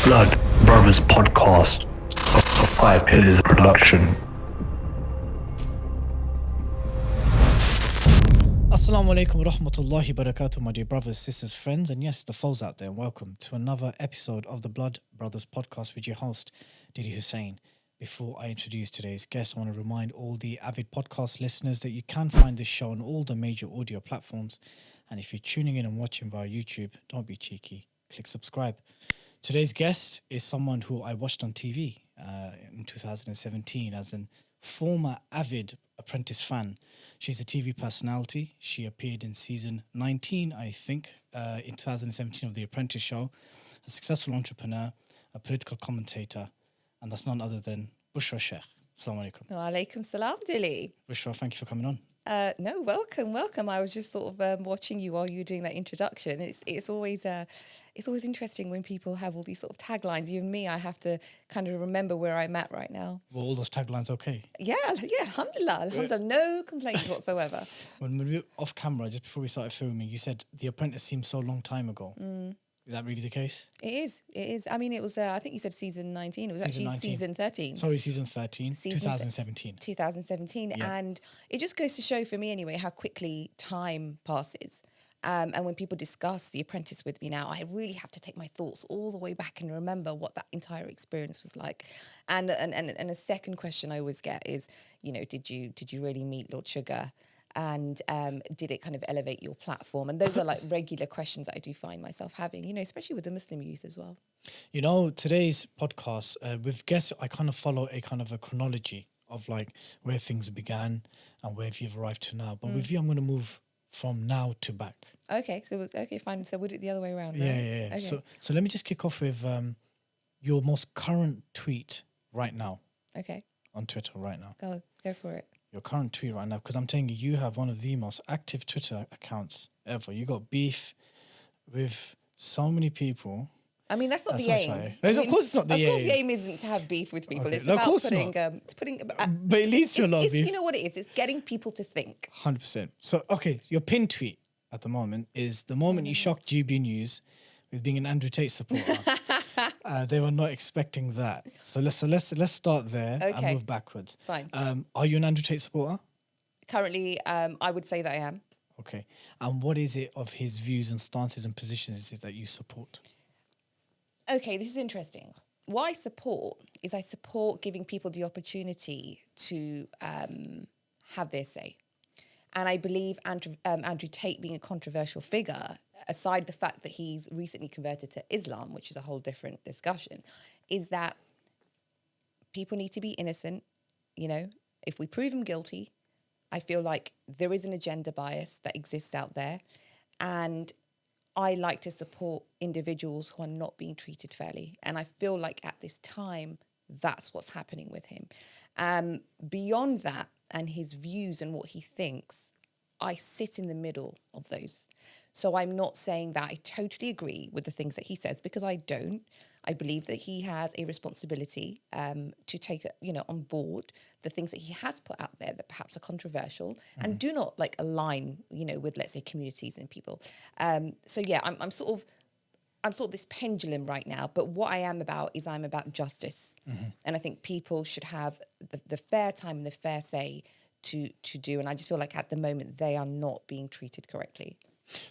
Blood Brothers podcast, a Five Pillars production. Assalamu alaikum wa rahmatullahi wa barakatuh, my dear brothers, sisters, friends, and yes, the foes out there. Welcome to another episode of the Blood Brothers podcast with your host, Dilly Hussain. Before I introduce today's guest, I want to remind all the avid podcast listeners that you can find this show on all the major audio platforms. And if you're tuning in and watching via YouTube, don't be cheeky. Click subscribe. Today's guest is someone who I watched on TV in 2017 as a former avid Apprentice fan. She's a TV personality. She appeared in season 19, I think, in 2017 of The Apprentice show. A successful entrepreneur, a political commentator, and that's none other than Bushra Shaikh. Assalamu alaikum. Wa alaikum salam, Dilly. Bushra, thank you for coming on. No, welcome. I was just sort of watching you while you were doing that introduction. It's always interesting when people have all these sort of taglines. Even me, I have to kind of remember where I'm at right now. Were all those taglines okay? Yeah, alhamdulillah, no complaints whatsoever. When we were off camera, just before we started filming, you said The Apprentice seemed so long time ago. Is that really the case? It is. I mean, it was, I think you said season 19. It was Season actually 19. season 13. Sorry, season 13, 2017. 2017. Yeah. And it just goes to show for me anyway how quickly time passes. And when people discuss The Apprentice with me now, I really have to take my thoughts all the way back and remember what that entire experience was like. And a second question I always get is, you know, did you really meet Lord Sugar? And did it kind of elevate your platform? And those are like regular questions that I do find myself having, you know, especially with the Muslim youth as well. You know, today's podcast, with guests, I kind of follow a kind of a chronology of like where things began and where you've arrived to now. But with you, I'm going to move from now to back. Okay, fine. So we'll do it the other way around, right? Yeah. Okay. So let me just kick off with your most current tweet right now. Okay. On Twitter right now. Go for it. Your current tweet right now, because I'm telling you, you have one of the most active Twitter accounts ever. You got beef with so many people. I mean, that's not the aim. Of course, it's not the aim. Of course, the aim isn't to have beef with people. Okay. It's No, of about course putting. not. It's putting. But it leads to a lot of beef. You know what it is? It's getting people to think. 100%. So, okay, your pinned tweet at the moment is the moment you shocked GB News with being an Andrew Tate supporter. They were not expecting that. So let's start there and move backwards. Fine. Are you an Andrew Tate supporter? Currently, I would say that I am. Okay. And what is it of his views and stances and positions is it that you support? Okay, this is interesting. What I support is I support giving people the opportunity to have their say. And I believe Andrew Tate being a controversial figure, aside the fact that he's recently converted to Islam, which is a whole different discussion, is that people need to be innocent. You know, if we prove him guilty, I feel like there is an agenda bias that exists out there. And I like to support individuals who are not being treated fairly. And I feel like at this time, that's what's happening with him. Beyond that and his views and what he thinks, I sit in the middle of those. So I'm not saying that I totally agree with the things that he says, because I don't. I believe that he has a responsibility to take, on board the things that he has put out there that perhaps are controversial and do not like align, with, let's say, communities and people. So yeah, I'm sort of this pendulum right now. But what I am about is I'm about justice, and I think people should have the fair time and the fair say to do. And I just feel like at the moment they are not being treated correctly.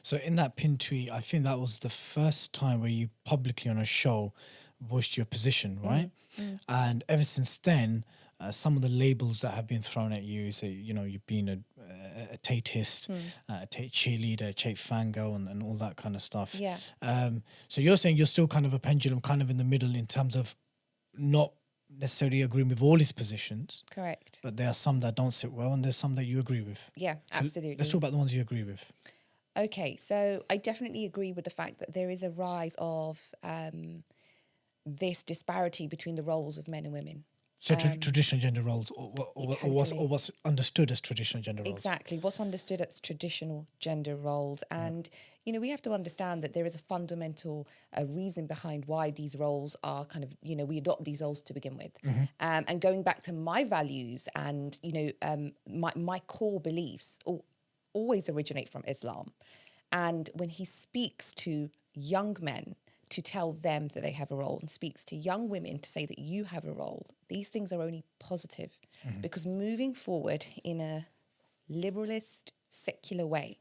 So in that pinned tweet, I think that was the first time where you publicly on a show voiced your position, right? And ever since then, some of the labels that have been thrown at you, say, you've been a Tateist, a Tate cheerleader, a Tate fangirl, and all that kind of stuff. Yeah. So you're saying you're still kind of a pendulum, kind of in the middle in terms of not necessarily agreeing with all his positions. Correct. But there are some that don't sit well, and there's some that you agree with. Yeah, So absolutely. let's talk about the ones you agree with. Okay, so I definitely agree with the fact that there is a rise of this disparity between the roles of men and women. So traditional gender roles, or what's understood as traditional gender roles. Exactly, what's understood as traditional gender roles. And, we have to understand that there is a fundamental reason behind why these roles are kind of, we adopt these roles to begin with. And going back to my values and, my core beliefs always originate from Islam. And when he speaks to young men to tell them that they have a role and speaks to young women to say that you have a role, these things are only positive. Because moving forward in a liberalist, secular way,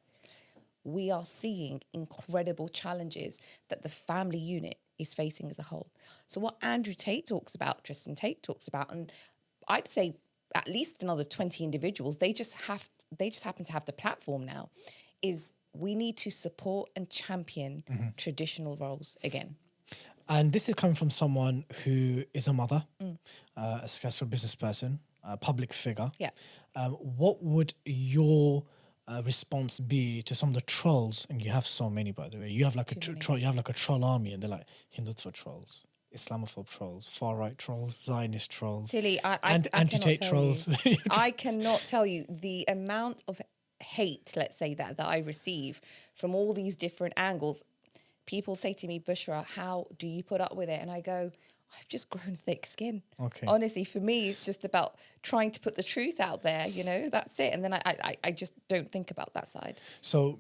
we are seeing incredible challenges that the family unit is facing as a whole. So what Andrew Tate talks about, Tristan Tate talks about, and I'd say at least another 20 individuals, they just happen to have the platform now, is we need to support and champion traditional roles again. And this is coming from someone who is a mother, a successful business person, a public figure. Yeah. What would your response be to some of the trolls? And you have so many, by the way. You have like you have like a troll army, and they're like Hindutva trolls, Islamophobe trolls, far right trolls, Zionist trolls, Tilly, and anti-Tate trolls. I cannot tell you the amount of hate, let's say that I receive from all these different angles. People say to me, Bushra, how do you put up with it? And I go, I've just grown thick skin. Okay. Honestly, for me, it's just about trying to put the truth out there, that's it. And then I just don't think about that side. So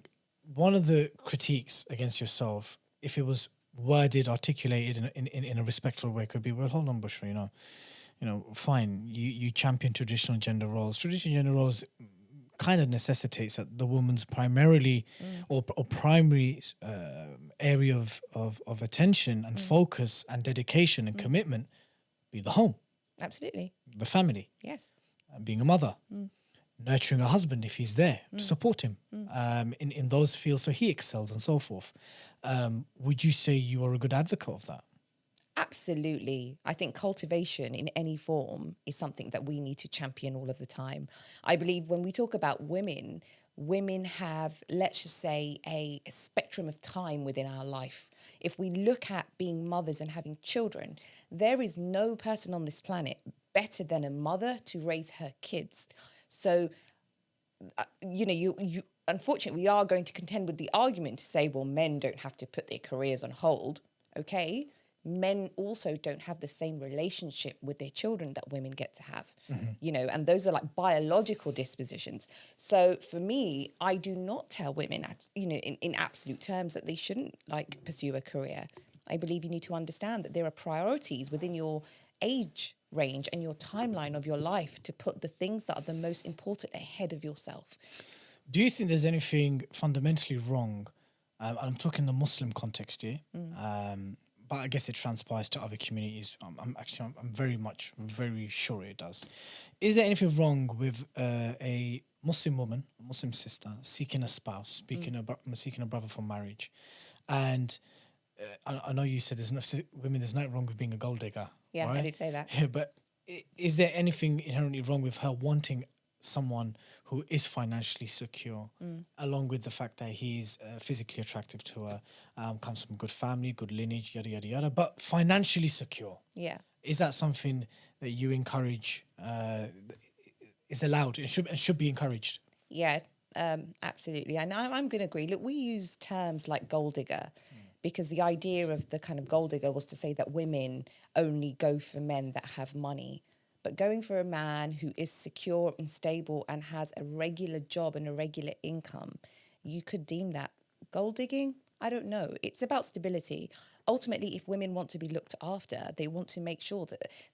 one of the critiques against yourself, if it was worded, articulated in a respectful way, could be, well, hold on, Bushra, fine, you champion traditional gender roles. Traditional gender roles kind of necessitates that the woman's primarily or primary area of attention and focus and dedication and commitment be the home. Absolutely. The family. Yes. Being a mother. Nurturing a husband if he's there to support him in those fields so he excels and so forth. Would you say you are a good advocate of that? Absolutely. I think cultivation in any form is something that we need to champion all of the time. I believe when we talk about women, women have, let's just say, a spectrum of time within our life. If we look at being mothers and having children, there is no person on this planet better than a mother to raise her kids. So, you unfortunately, we are going to contend with the argument to say, well, men don't have to put their careers on hold. Okay. Men also don't have the same relationship with their children that women get to have, and those are like biological dispositions. So for me, I do not tell women, in absolute terms that they shouldn't pursue a career. I believe you need to understand that there are priorities within your age range and your timeline of your life to put the things that are the most important ahead of yourself. Do you think there's anything fundamentally wrong? I'm talking the Muslim context here. But I guess it transpires to other communities. I'm very sure it does. Is there anything wrong with a Muslim woman, a Muslim sister, seeking a spouse, seeking a brother for marriage? And I know you said there's nothing wrong with being a gold digger. Yeah, right? I did say that. Yeah, but is there anything inherently wrong with her wanting someone who is financially secure, along with the fact that he's physically attractive to her, comes from a good family, good lineage, yada, yada, yada, but financially secure? Yeah. Is that something that you encourage, is allowed and should be encouraged? Yeah, absolutely. And I'm going to agree. Look, we use terms like gold digger because the idea of the kind of gold digger was to say that women only go for men that have money. But going for a man who is secure and stable and has a regular job and a regular income, you could deem that gold digging? I don't know. It's about stability. Ultimately, if women want to be looked after, they want to make sure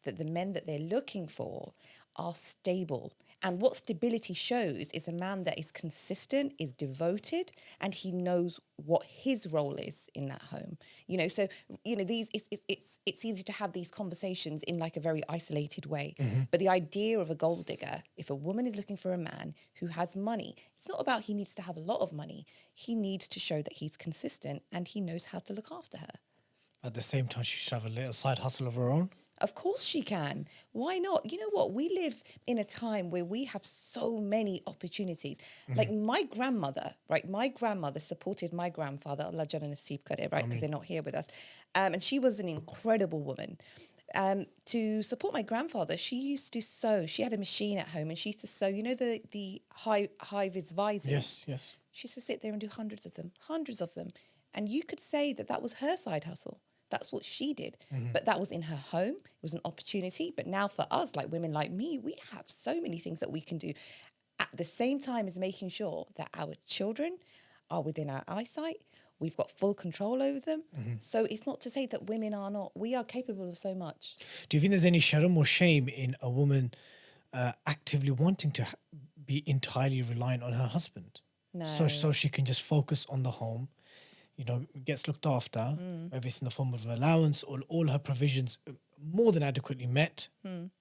that the men that they're looking for are stable. And what stability shows is a man that is consistent, is devoted, and he knows what his role is in that home. So these it's easy to have these conversations in like a very isolated way. But the idea of a gold digger, if a woman is looking for a man who has money, it's not about he needs to have a lot of money. He needs to show that he's consistent and he knows how to look after her. At the same time, she should have a little side hustle of her own. Of course she can. Why not? You know what? We live in a time where we have so many opportunities. Like my grandmother, right? My grandmother supported my grandfather, Allah Jalla Naseeb Kare, right? Because they're not here with us. And she was an incredible woman. To support my grandfather, she used to sew. She had a machine at home and she used to sew, the high-vis visors. Yes. She used to sit there and do hundreds of them. And you could say that was her side hustle. That's what she did. But that was in her home. It was an opportunity. But now for us, like women like me, we have so many things that we can do at the same time as making sure that our children are within our eyesight. We've got full control over them. So it's not to say that women are not. We are capable of so much. Do you think there's any sharam or shame in a woman actively wanting to be entirely reliant on her husband? No. So she can just focus on the home, gets looked after, whether it's in the form of allowance or all her provisions more than adequately met,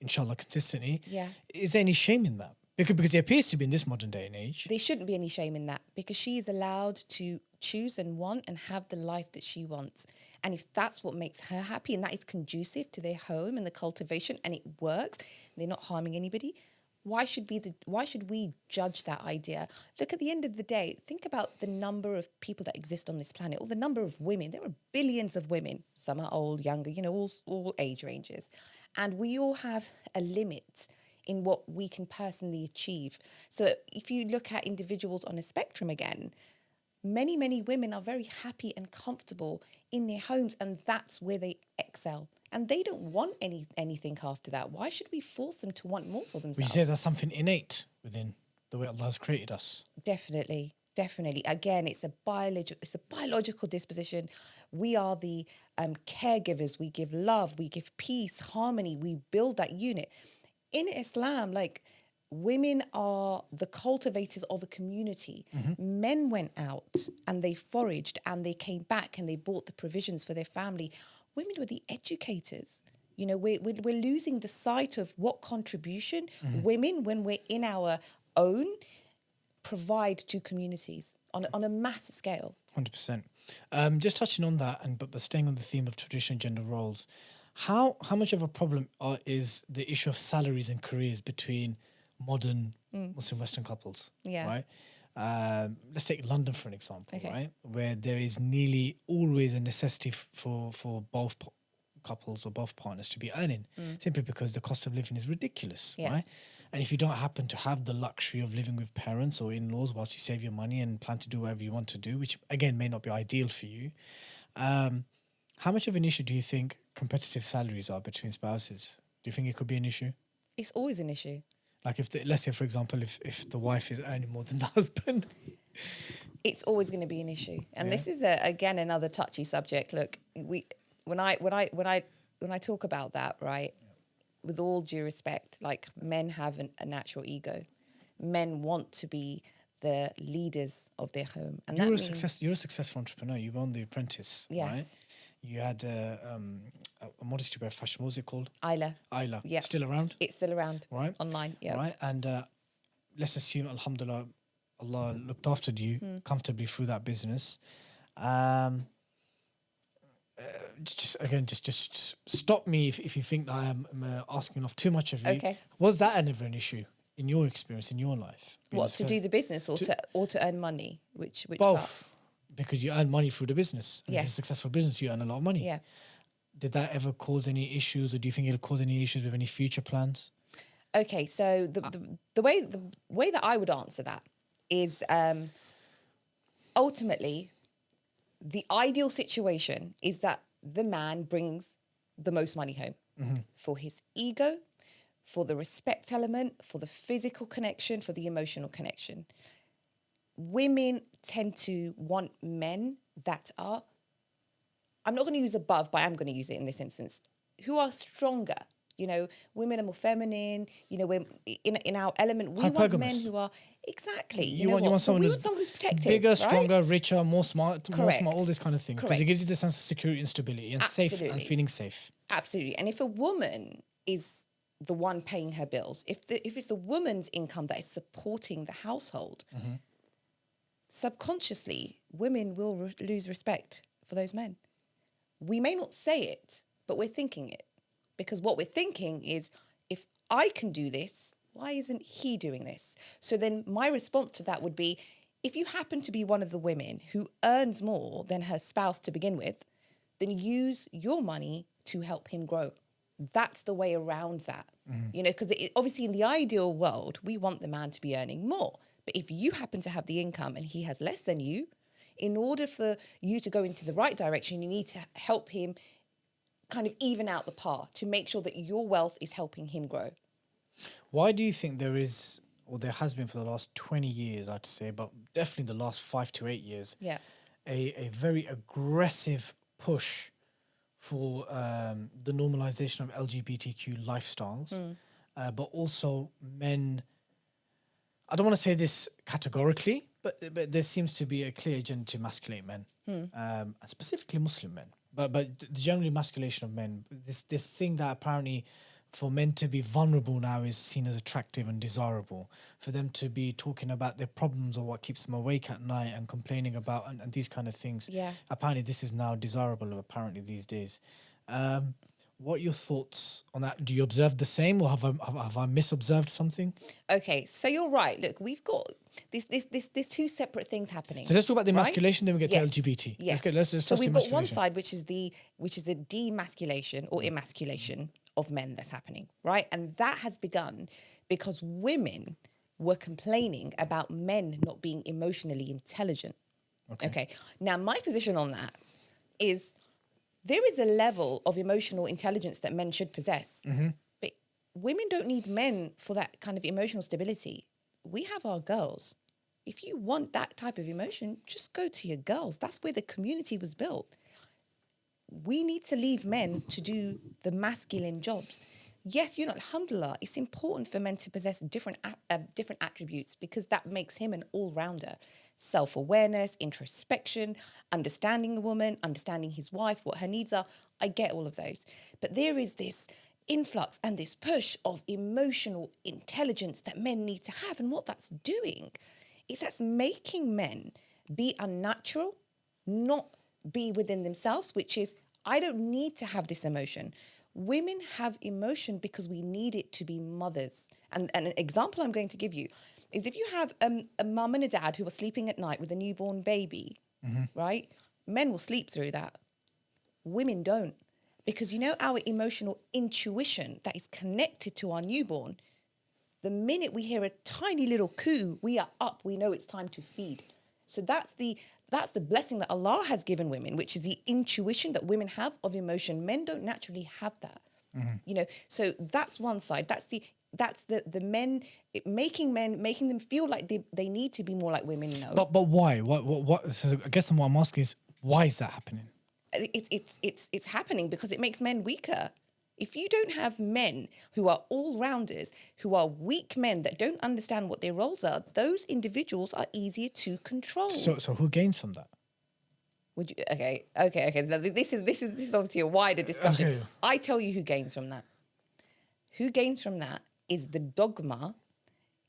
inshallah, consistently. Yeah. Is there any shame in that? Because it appears to be in this modern day and age. There shouldn't be any shame in that, because she is allowed to choose and want and have the life that she wants. And if that's what makes her happy and that is conducive to their home and the cultivation and it works, they're not harming anybody, why should we judge that idea? Look, at the end of the day, think about the number of people that exist on this planet, or the number of women. There are billions of women. Some are old, younger, all age ranges. And we all have a limit in what we can personally achieve. So if you look at individuals on a spectrum again, many, many women are very happy and comfortable in their homes, and that's where they excel. And they don't want anything after that. Why should we force them to want more for themselves? Would you say that's something innate within the way Allah has created us? Definitely. Again, it's a biological disposition. We are the caregivers. We give love. We give peace, harmony. We build that unit. In Islam, women are the cultivators of a community. Men went out and they foraged and they came back and they bought the provisions for their family. Women were the educators. We're losing the sight of what contribution women, when we're in our own, provide to communities on a massive scale. 100%. Just touching on that, but staying on the theme of traditional gender roles, how much of a problem is the issue of salaries and careers between modern Muslim Western couples? Yeah. Right. Let's take London for an example, Okay. right, where there is nearly always a necessity for both couples or both partners to be earning, simply because the cost of living is ridiculous, Yes. right? And if you don't happen to have the luxury of living with parents or in-laws whilst you save your money and plan to do whatever you want to do, which again may not be ideal for you, how much of an issue do you think competitive salaries are between spouses? Do you think it could be an issue? It's always an issue. Like let's say, for example, if the wife is earning more than the husband. It's always going to be an issue. And Yeah. this is again another touchy subject. Look, when I talk about that, right, with all due respect, men have a natural ego. Men want to be the leaders of their home, and You're a successful entrepreneur. You own The Apprentice, Yes. right? You had a modesty wear fashion. What was it called? Isla. Yeah. Still around, It's still around. right? Online. Yeah. Right. And let's assume, alhamdulillah, Allah looked after you comfortably through that business. Just stop me if you think that I'm asking off too much of you. Okay. Was that ever an issue in your experience, in your life? What, to do the business or to earn money? Which Both. part? Because you earn money through the business. And if it's Yes. a successful business, you earn a lot of money. Yeah. Did that ever cause any issues, or do you think it'll cause any issues with any future plans? Okay, so the way that I would answer that is ultimately the ideal situation is that the man brings the most money home for his ego, for the respect element, for the physical connection, for the emotional connection. Women tend to want men that are, I'm not going to use above, but I'm going to use it in this instance, who are stronger. Women are more feminine. We're in our element. We want men Hypergamous. who are exactly. You want someone who's protective, bigger, right? stronger, richer, more smart, Correct. all this kind of thing. Because Correct. it gives you the sense of security and stability and safe and Absolutely. feeling safe. Absolutely. And if a woman is the one paying her bills, if it's a woman's income that is supporting the household, subconsciously, women will lose respect for those men. We may not say it, but we're thinking it. Because what we're thinking is, if I can do this, why isn't he doing this? So then my response to that would be, if you happen to be one of the women who earns more than her spouse to begin with, then use your money to help him grow. That's the way around that. Because obviously in the ideal world, we want the man to be earning more. But if you happen to have the income and he has less than you, in order for you to go into the right direction, you need to help him kind of even out the par to make sure that your wealth is helping him grow. Why do you think there is, or there has been for the last 20 years, I'd say, but definitely the last 5 to 8 years, Yeah. a very aggressive push for the normalization of LGBTQ lifestyles, but also men. I don't want to say this categorically, but there seems to be a clear agenda to emasculate men, and specifically Muslim men. But the general emasculation of men, this thing that apparently for men to be vulnerable now is seen as attractive and desirable. For them to be talking about their problems or what keeps them awake at night and complaining about and these kind of things. Yeah. Apparently this is now desirable apparently these days. What are your thoughts on that? Do you observe the same, or have I misobserved something? Okay, so you're right. Look, we've got there's two separate things happening. So let's talk about the emasculation, then we get Yes. to LGBT. Yes. Let's So touch we've the got one emasculation. side, which is the demasculation or emasculation of men that's happening, right? And that has begun because women were complaining about men not being emotionally intelligent. Okay. Now, my position on that is there is a level of emotional intelligence that men should possess, but women don't need men for that kind of emotional stability. We have our girls. If you want that type of emotion, just go to your girls. That's where the community was built. We need to leave men to do the masculine jobs. Yes, alhamdulillah, it's important for men to possess different attributes because that makes him an all-rounder. Self-awareness, introspection, understanding a woman, understanding his wife, what her needs are. I get all of those. But there is this influx and this push of emotional intelligence that men need to have. And what that's doing is that's making men be unnatural, not be within themselves, which is, I don't need to have this emotion. Women have emotion because we need it to be mothers. And an example I'm going to give you is if you have a mum and a dad who are sleeping at night with a newborn baby, right? Men will sleep through that. Women don't. Because our emotional intuition that is connected to our newborn, the minute we hear a tiny little coo, we are up, we know it's time to feed. So that's the blessing that Allah has given women, which is the intuition that women have of emotion. Men don't naturally have that. So that's one side. That's the men making them feel like they need to be more like women. No, But why? What? So I guess what I'm asking is, why is that happening? it's happening because it makes men weaker. If you don't have men who are all-rounders, who are weak men that don't understand what their roles are, those individuals are easier to control. So who gains from that? Would you? Okay. Now, this is obviously a wider discussion. Okay. I tell you who gains from that. Who gains from that is the dogma,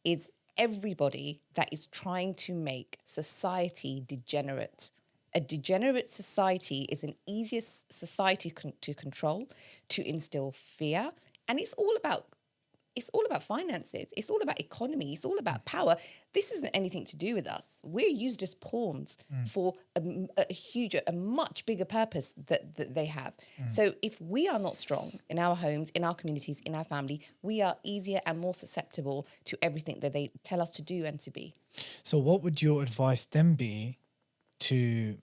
is everybody that is trying to make society degenerate. A degenerate society is an easier society to control, to instill fear, and it's all about finances. It's all about economy. It's all about power. This isn't anything to do with us. We're used as pawns for a much bigger purpose that they have. So if we are not strong in our homes, in our communities, in our family, we are easier and more susceptible to everything that they tell us to do and to be. So what would your advice then be to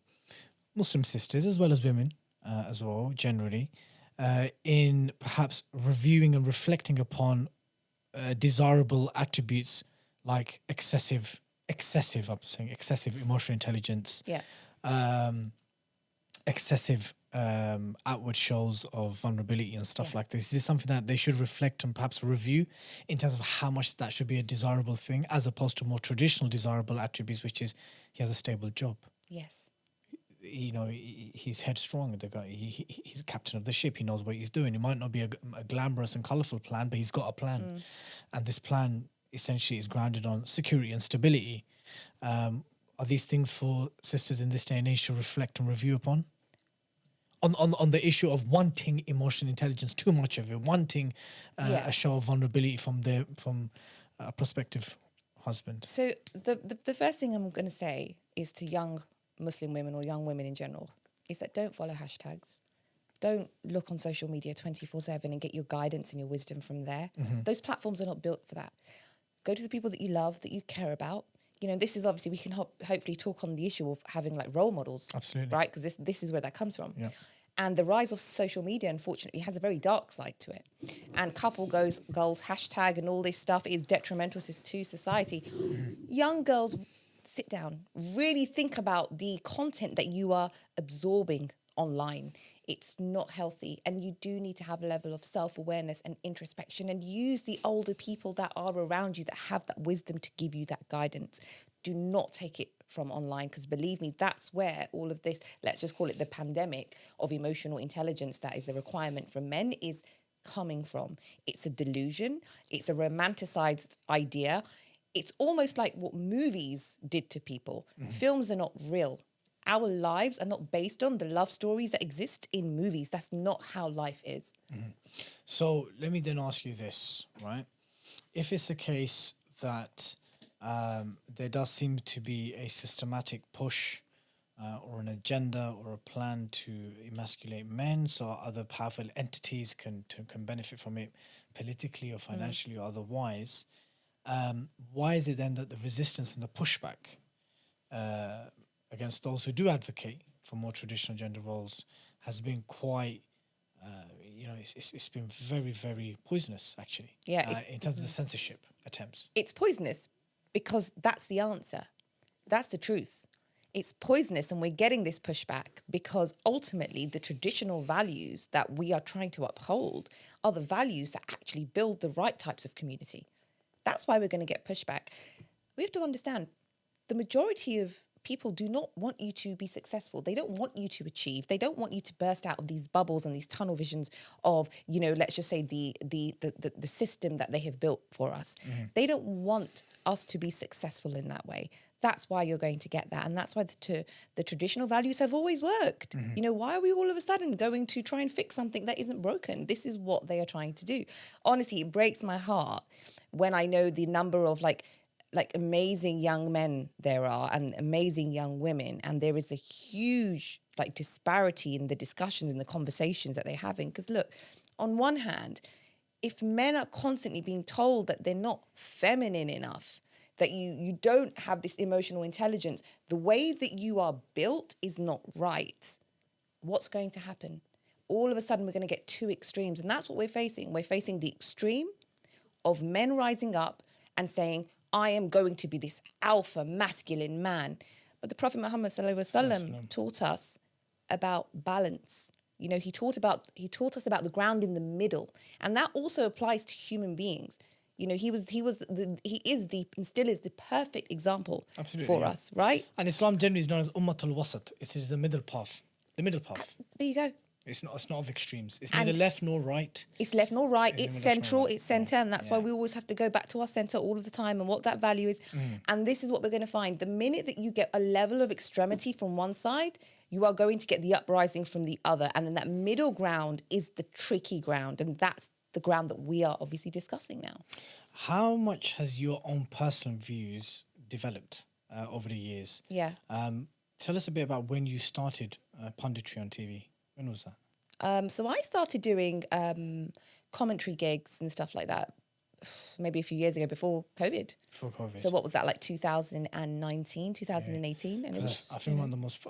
Muslim sisters as well as women as well, generally, in perhaps reviewing and reflecting upon desirable attributes like excessive emotional intelligence, excessive outward shows of vulnerability and stuff like this? Is this something that they should reflect and perhaps review in terms of how much that should be a desirable thing as opposed to more traditional desirable attributes, which is he has a stable job? Yes. He's headstrong. The guy, he's captain of the ship. He knows what he's doing. It might not be a glamorous and colourful plan, but he's got a plan. And this plan essentially is grounded on security and stability. Are these things for sisters in this day and age to reflect and review upon? On the issue of wanting emotional intelligence, too much of it, wanting a show of vulnerability from a prospective husband. So the first thing I'm going to say is to young Muslim women or young women in general is that don't follow hashtags. Don't look on social media 24/7 and get your guidance and your wisdom from there. Those platforms are not built for that. Go to the people that you love, that you care about. This is obviously, we can hopefully talk on the issue of having like role models. Absolutely. Right? Because this is where that comes from. Yeah. And the rise of social media, unfortunately, has a very dark side to it. And couple goals, hashtag and all this stuff is detrimental to society. Young girls sit down, really think about the content that you are absorbing online. It's not healthy. And you do need to have a level of self-awareness and introspection and use the older people that are around you that have that wisdom to give you that guidance. Do not take it from online, because believe me, that's where all of this, let's just call it the pandemic of emotional intelligence that is a requirement from men, is coming from. It's a delusion. It's a romanticized idea. It's almost like what movies did to people. Films are not real. Our lives are not based on the love stories that exist in movies. That's not how life is. So let me then ask you this, right? If it's a case that there does seem to be a systematic push or an agenda or a plan to emasculate men, so other powerful entities can benefit from it politically or financially or otherwise, why is it then that the resistance and the pushback against those who do advocate for more traditional gender roles has been quite, it's been very, very poisonous, actually. Yeah, in terms of the censorship attempts. It's poisonous because that's the answer. That's the truth. It's poisonous, and we're getting this pushback because ultimately the traditional values that we are trying to uphold are the values that actually build the right types of community. That's why we're going to get pushback. We have to understand the majority of people do not want you to be successful. They don't want you to achieve. They don't want you to burst out of these bubbles and these tunnel visions of, let's just say the system that they have built for us. They don't want us to be successful in that way. That's why you're going to get that. And that's why the traditional values have always worked. Why are we all of a sudden going to try and fix something that isn't broken? This is what they are trying to do. Honestly, it breaks my heart when I know the number of like amazing young men there are and amazing young women. And there is a huge disparity in the discussions and the conversations that they're having. Because look, on one hand, if men are constantly being told that they're not feminine enough, that you don't have this emotional intelligence, the way that you are built is not right, what's going to happen? All of a sudden, we're going to get two extremes. And that's what we're facing. We're facing the extreme of men rising up and saying, I am going to be this alpha masculine man. But the Prophet Muhammad ﷺ taught us about balance. He taught us about the ground in the middle. And that also applies to human beings. He still is the perfect example for us, right? And Islam generally is known as Ummatul Wasat. It is the middle path. The middle path. There you go. It's not of extremes. It's neither left nor right. It's left nor right. It's central. It's center. And that's why we always have to go back to our center all of the time and what that value is. And this is what we're going to find. The minute that you get a level of extremity from one side, you are going to get the uprising from the other. And then that middle ground is the tricky ground. And that's the ground that we are obviously discussing now. How much has your own personal views developed over the years? Yeah. Tell us a bit about when you started punditry on TV. When was that? So I started doing commentary gigs and stuff like that maybe a few years ago before COVID. Before COVID. So what was that, like 2019, 2018? And it was, I think one of the most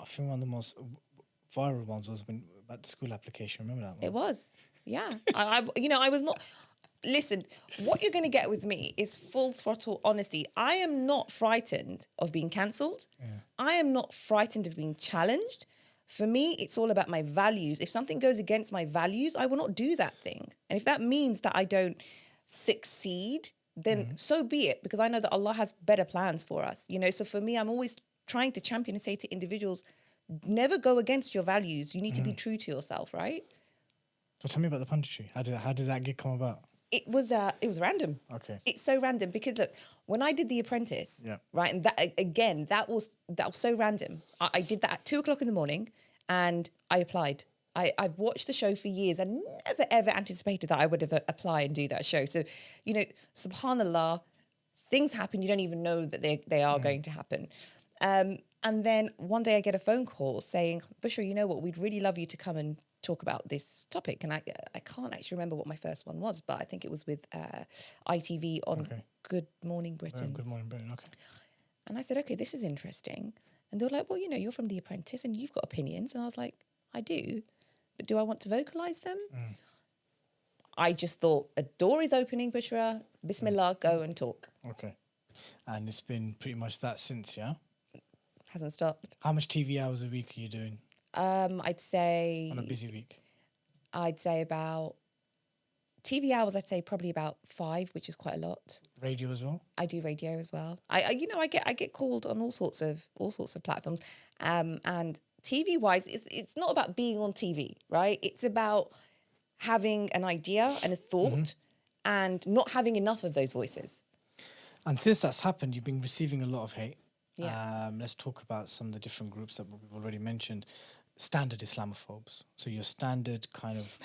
viral ones was about the school application. Remember that one? It was. Yeah. I was not... Listen, what you're going to get with me is full throttle honesty. I am not frightened of being cancelled. Yeah. I am not frightened of being challenged. For me, it's all about my values. If something goes against my values, I will not do that thing. And if that means that I don't succeed, then so be it, because I know that Allah has better plans for us. So for me, I'm always trying to champion and say to individuals, never go against your values. You need to be true to yourself, right? So tell me about the punditry. How did that gig come about? It was random. Okay. It's so random because look, when I did The Apprentice, right, and that was so random. I did that at 2:00 in the morning, and I applied. I've watched the show for years and never ever anticipated that I would have apply and do that show. So, subhanallah, things happen. You don't even know that they are going to happen. And then one day I get a phone call saying, Bushra, you know what? We'd really love you to come and talk about this topic. And I can't actually remember what my first one was, but I think it was with ITV on Good Morning Britain. Good Morning Britain, okay. And I said, okay, this is interesting. And they were like, well, you're from The Apprentice and you've got opinions. And I was like, I do. But do I want to vocalise them? I just thought, a door is opening, Bushra. Bismillah, go and talk. Okay. And it's been pretty much that since, yeah? Hasn't stopped. How much TV hours a week are you doing I'd say on a busy week? I'd say about TV hours. I'd say probably about 5, which is quite a lot. Radio as well? I do radio as well. I get called on all sorts of platforms. And TV wise, it's not about being on TV, right? It's about having an idea and a thought and not having enough of those voices. And since that's happened, you've been receiving a lot of hate. Yeah. Let's talk about some of the different groups that we've already mentioned. Standard Islamophobes. So your standard kind of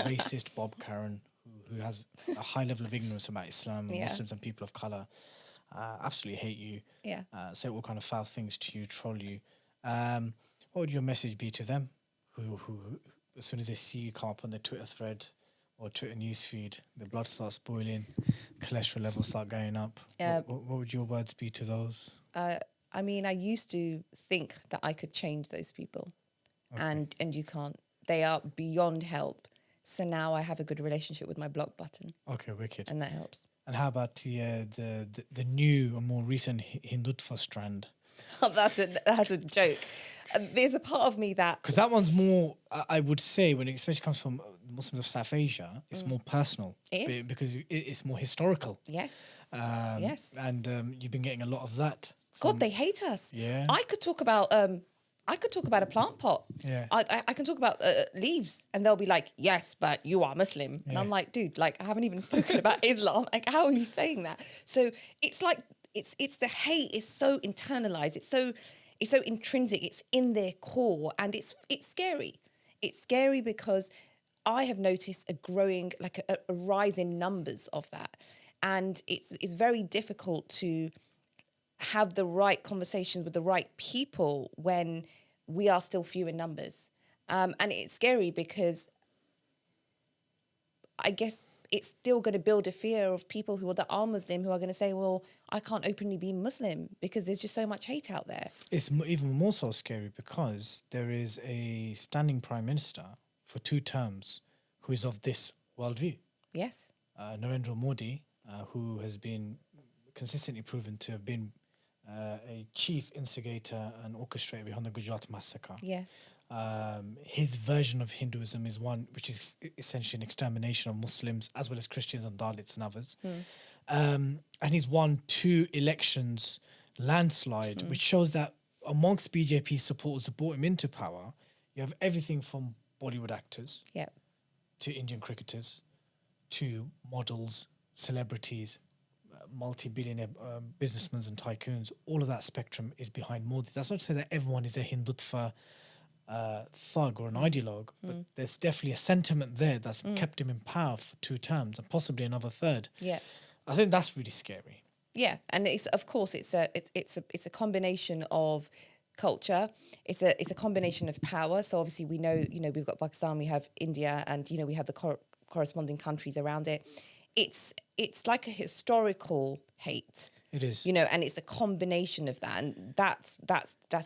racist Bob Karen who has a high level of ignorance about Islam and Muslims and people of colour. Absolutely hate you. Yeah. Say all kind of foul things to you, troll you. What would your message be to them who as soon as they see you come up on their Twitter thread or Twitter newsfeed, the blood starts boiling, cholesterol levels start going up? What would your words be to those? I mean, I used to think that I could change those people, and you can't. They are beyond help. So now I have a good relationship with my block button. Okay, wicked. And that helps. And how about the new and more recent Hindutva strand? Oh, that's a joke. There's a part of me that... Because that one's more, I would say, when it especially comes from Muslims of South Asia, it's more personal. It is. Because it's more historical. Yes. Yes. And you've been getting a lot of that. God, they hate us. Yeah. I could talk about a plant pot. Yeah. I can talk about leaves, and they'll be like, yes, but you are Muslim. Yeah. And I'm like, dude, like, I haven't even spoken about Islam. Like, how are you saying that? So it's like, it's the hate is so internalized. It's so intrinsic. It's in their core, and it's scary. It's scary because I have noticed a growing, like a rise in numbers of that. And it's very difficult to have the right conversations with the right people when we are still few in numbers. And it's scary because I guess it's still going to build a fear of people that are Muslim who are going to say, well, I can't openly be Muslim because there's just so much hate out there. It's even more so scary because there is a standing prime minister for 2 terms who is of this worldview. Yes. Narendra Modi, who has been consistently proven to have been a chief instigator and orchestrator behind the Gujarat massacre. Yes. His version of Hinduism is one which is essentially an extermination of Muslims as well as Christians and Dalits and others. And he's won 2 elections landslide, which shows that amongst BJP supporters who brought him into power, you have everything from Bollywood actors to Indian cricketers to models, celebrities, multi-billionaire businessmen and tycoons. All of that spectrum is behind Modi. That's not to say that everyone is a Hindutva thug or an ideologue, but there's definitely a sentiment there that's kept him in power for 2 terms and possibly another 3rd. Yeah. I think that's really scary. Yeah, and it's a combination of culture. It's a combination of power. So obviously we know, we've got Pakistan, we have India, and we have the corresponding countries around it. It's like a historical hate. It is. And it's a combination of that, and that's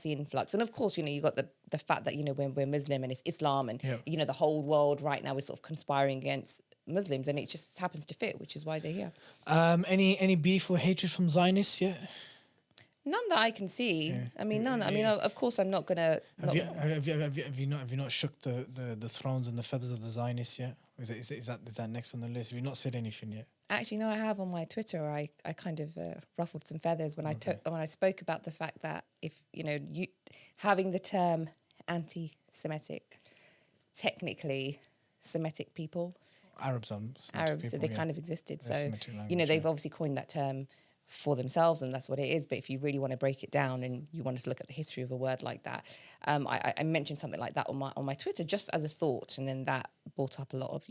the influx. And of course, you got the fact that we're Muslim and it's Islam, and the whole world right now is sort of conspiring against Muslims, and it just happens to fit, which is why they're here. Any beef or hatred from Zionists yet? None that I can see. Yeah. I mean, none. I mean, of course, I'm not gonna. Have you not shook the thrones and the feathers of the Zionists yet? Or is that next on the list? Have you not said anything yet? Actually, no, I have on my Twitter. I kind of ruffled some feathers when I spoke about the fact that if you having the term anti-Semitic, technically Semitic people, Arabs, people, so they kind of existed. They're So Semitic language, they've obviously coined that term for themselves, and that's what it is. But if you really want to break it down and you want to look at the history of a word like that, I mentioned something like that on my Twitter just as a thought, and then that brought up a lot of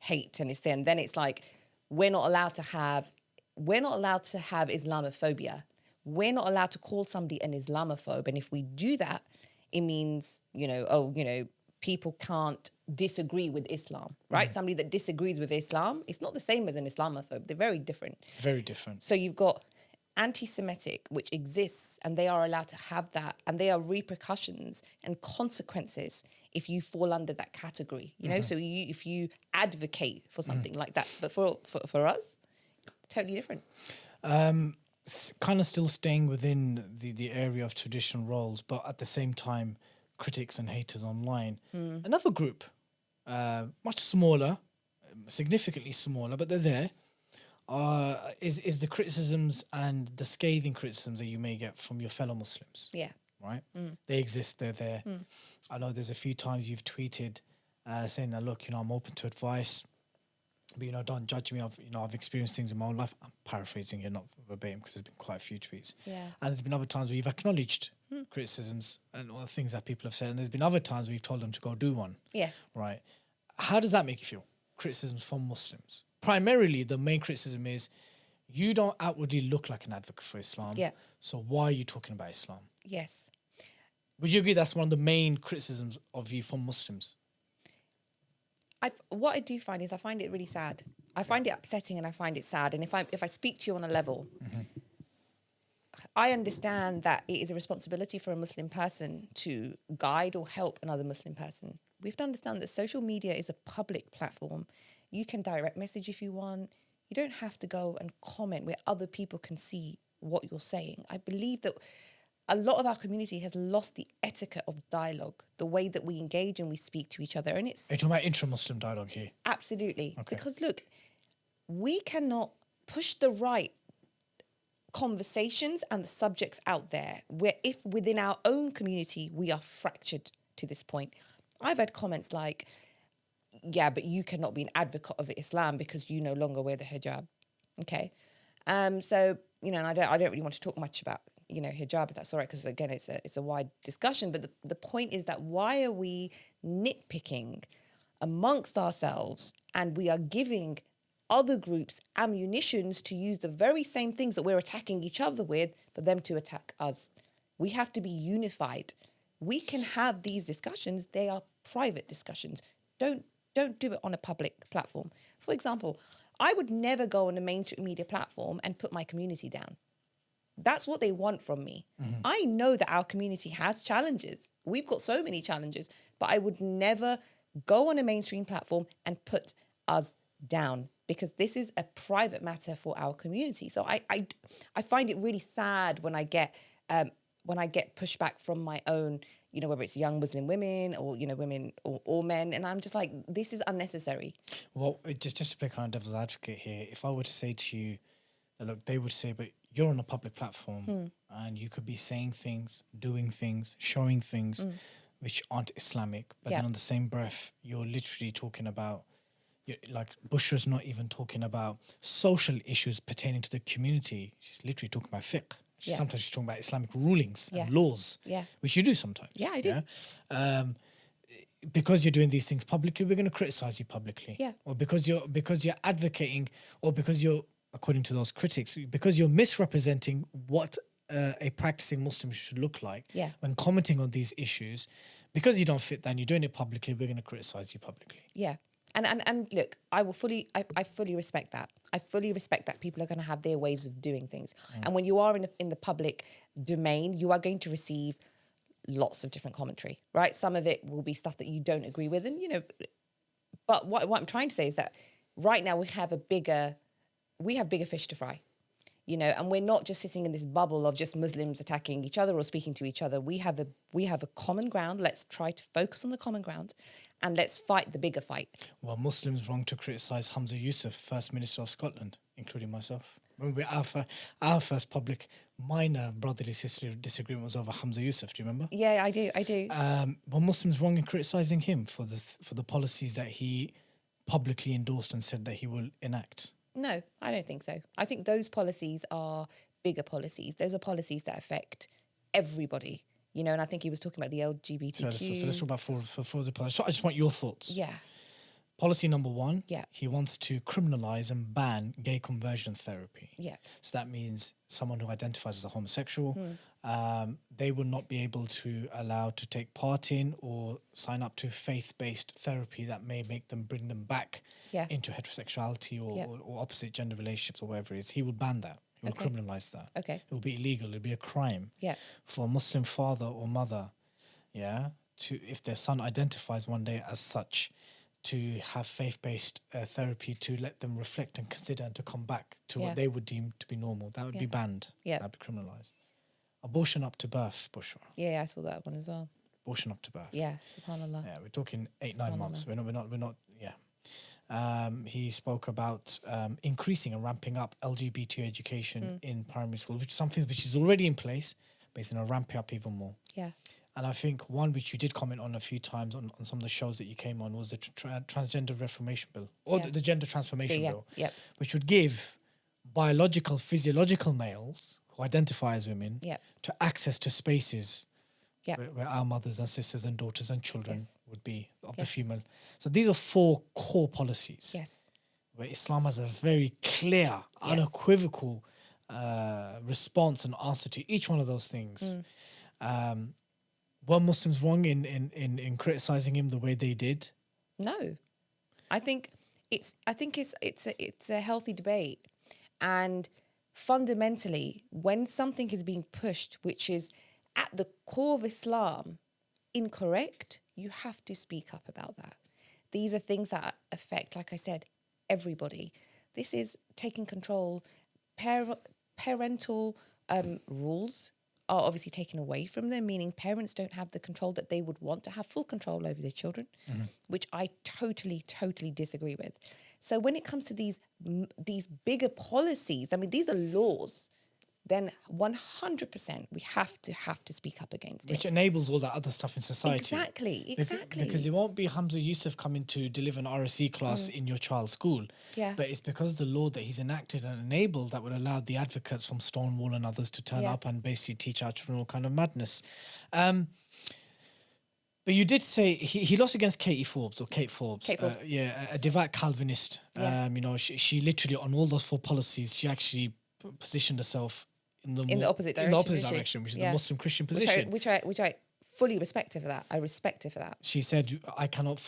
hate, and then it's like we're not allowed to have Islamophobia. We're not allowed to call somebody an Islamophobe, and if we do that, it means people can't disagree with Islam, right? Somebody that disagrees with Islam, it's not the same as an Islamophobe. They're very different. Very different. So you've got anti-Semitic, which exists, and they are allowed to have that, and there are repercussions and consequences if you fall under that category. So if you advocate for something like that, but for us, totally different. kind of still staying within the area of traditional roles, but at the same time, critics and haters online. Another group, much smaller, significantly smaller, but they're there. Is the criticisms and the scathing criticisms that you may get from your fellow Muslims. Yeah. Right? They exist, they're there. I know there's a few times you've tweeted saying that, look, I'm open to advice, but, don't judge me. I've experienced things in my own life. I'm paraphrasing here, not verbatim, because there's been quite a few tweets. Yeah. And there's been other times where you've acknowledged criticisms and all the things that people have said. And there's been other times where you've told them to go do one. Yes. Right. How does that make you feel? Criticisms from Muslims. Primarily, the main criticism is you don't outwardly look like an advocate for Islam. Yeah. So why are you talking about Islam? Yes. Would you agree that's one of the main criticisms of you from Muslims? What I do find is I find it really sad. I find it upsetting and I find it sad. And if I speak to you on a level, I understand that it is a responsibility for a Muslim person to guide or help another Muslim person. We have to understand that social media is a public platform. You can direct message if you want. You don't have to go and comment where other people can see what you're saying. I believe that a lot of our community has lost the etiquette of dialogue, the way that we engage and we speak to each other. And it's... Are you talking about intra-Muslim dialogue here? Absolutely. Okay. Because look, we cannot push the right conversations and the subjects out there where if within our own community we are fractured to this point. I've had comments like, yeah, but you cannot be an advocate of Islam because you no longer wear the hijab. Okay. So, and I don't really want to talk much about, hijab, if that's all right, because again, it's a wide discussion. But the point is that why are we nitpicking amongst ourselves and we are giving other groups ammunitions to use the very same things that we're attacking each other with for them to attack us? We have to be unified. We can have these discussions. They are private discussions. Don't do it on a public platform. For example, I would never go on a mainstream media platform and put my community down. That's what they want from me. I know that our community has challenges. We've got so many challenges, but I would never go on a mainstream platform and put us down because this is a private matter for our community. So I find it really sad when I get pushback from my own, whether it's young Muslim women or, women or men. And I'm just like, this is unnecessary. Well, just to play kind of devil's advocate here, if I were to say to you, that, look, they would say, but you're on a public platform and you could be saying things, doing things, showing things which aren't Islamic. But then on the same breath, you're literally talking about, like Bushra's not even talking about social issues pertaining to the community. She's literally talking about fiqh. Sometimes she's talking about Islamic rulings and laws, which you do sometimes. Yeah, I do. Yeah? Because you're doing these things publicly, we're going to criticize you publicly. Yeah. Or because you're advocating, or because you're, according to those critics, because you're misrepresenting what a practicing Muslim should look like when commenting on these issues. Because you don't fit that and you're doing it publicly, we're going to criticize you publicly. Yeah. And look, I fully respect that. I fully respect that people are going to have their ways of doing things. And when you are in the public domain, you are going to receive lots of different commentary, right? Some of it will be stuff that you don't agree with. And, but what I'm trying to say is that right now we have bigger fish to fry, and we're not just sitting in this bubble of just Muslims attacking each other or speaking to each other. We have a common ground. Let's try to focus on the common ground and let's fight the bigger fight. Well, Muslims wrong to criticise Hamza Yusuf, First Minister of Scotland, including myself. Remember, our first public minor brotherly sisterly disagreement was over Hamza Yusuf. Do you remember? Yeah, I do. Were Muslims wrong in criticising him for the policies that he publicly endorsed and said that he will enact? No, I don't think so. I think those policies are bigger policies. Those are policies that affect everybody, and I think he was talking about the LGBTQ. So let's talk about for the policy. So I just want your thoughts. Yeah. Policy number one, Yeah. he wants to criminalise and ban gay conversion therapy. Yeah. So that means someone who identifies as a homosexual, they will not be able to allow to take part in or sign up to faith-based therapy that may bring them back into heterosexuality or opposite gender relationships or whatever it is. He will ban that. He will criminalise that. Okay. It will be illegal. It will be a crime. Yeah. For a Muslim father or mother, to if their son identifies one day as such, to have faith-based therapy to let them reflect and consider and to come back to Yeah. what they would deem to be normal. That would be banned. Yeah. That would be criminalised. Abortion up to birth, Bushra. Yeah, I saw that one as well. Abortion up to birth. Yeah, subhanallah. Yeah, we're talking 8-9 months. We're not. Yeah. He spoke about increasing and ramping up LGBT education in primary school, which is something which is already in place, but it's going to ramp it up even more. Yeah. And I think one which you did comment on a few times on some of the shows that you came on was the transgender reformation bill, or the gender transformation bill, which would give biological, physiological males who identify as women to access to spaces where our mothers and sisters and daughters and children would be of the female. So these are 4 core policies. Yes. Where Islam has a very clear, unequivocal response and answer to each one of those things. Were Muslims wrong in criticizing him the way they did? No, I think it's a healthy debate, and fundamentally, when something is being pushed, which is at the core of Islam, incorrect, you have to speak up about that. These are things that affect, like I said, everybody. This is taking control. Parental rules are obviously taken away from them, meaning parents don't have the control that they would want to have, full control over their children, which I totally disagree with. So when it comes to these bigger policies, I mean, these are laws, then 100% we have to speak up against it. Which enables all that other stuff in society. Exactly. Because it won't be Hamza Yusuf coming to deliver an RSE class in your child's school. Yeah. But it's because of the law that he's enacted and enabled that would allow the advocates from Stonewall and others to turn up and basically teach our children all kind of madness. But you did say he lost against Kate Forbes. Kate Forbes. A devout Calvinist. She literally, on all those 4 policies, she actually positioned herself in the opposite direction, which is the Muslim Christian position, which I fully respect her for that. I respect her for that. She said, I cannot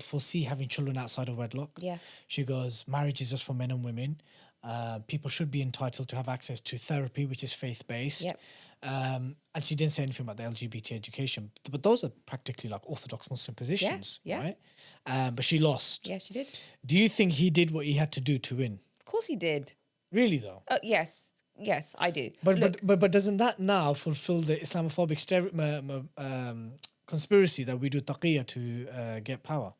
foresee having children outside of wedlock. Yeah. She goes, marriage is just for men and women. People should be entitled to have access to therapy, which is faith-based. Yep. And she didn't say anything about the LGBT education. But those are practically like orthodox Muslim positions, right? But she lost. Yeah, she did. Do you think he did what he had to do to win? Of course he did. Really, though? Yes, I do. But doesn't that now fulfill the Islamophobic conspiracy that we do taqiyya to get power?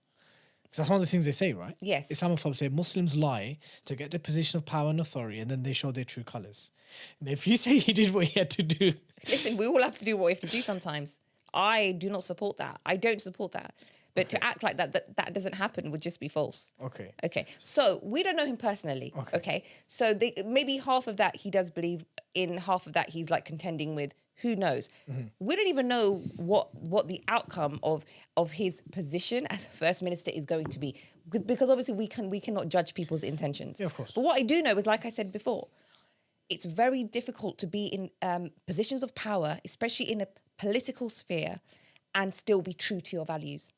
Because that's one of the things they say, right? Yes. Islamophobes say Muslims lie to get the position of power and authority, and then they show their true colours. And if you say he did what he had to do... Listen, we all have to do what we have to do sometimes. I do not support that. I don't support that. But to act like that doesn't happen would just be false. Okay. So we don't know him personally. Okay. So maybe half of that he does believe in, half of that he's like contending with. Who knows? We don't even know what the outcome of his position as first minister is going to be, because obviously we cannot judge people's intentions. Yeah, of course. But what I do know is, like I said before, it's very difficult to be in positions of power, especially in a political sphere, and still be true to your values.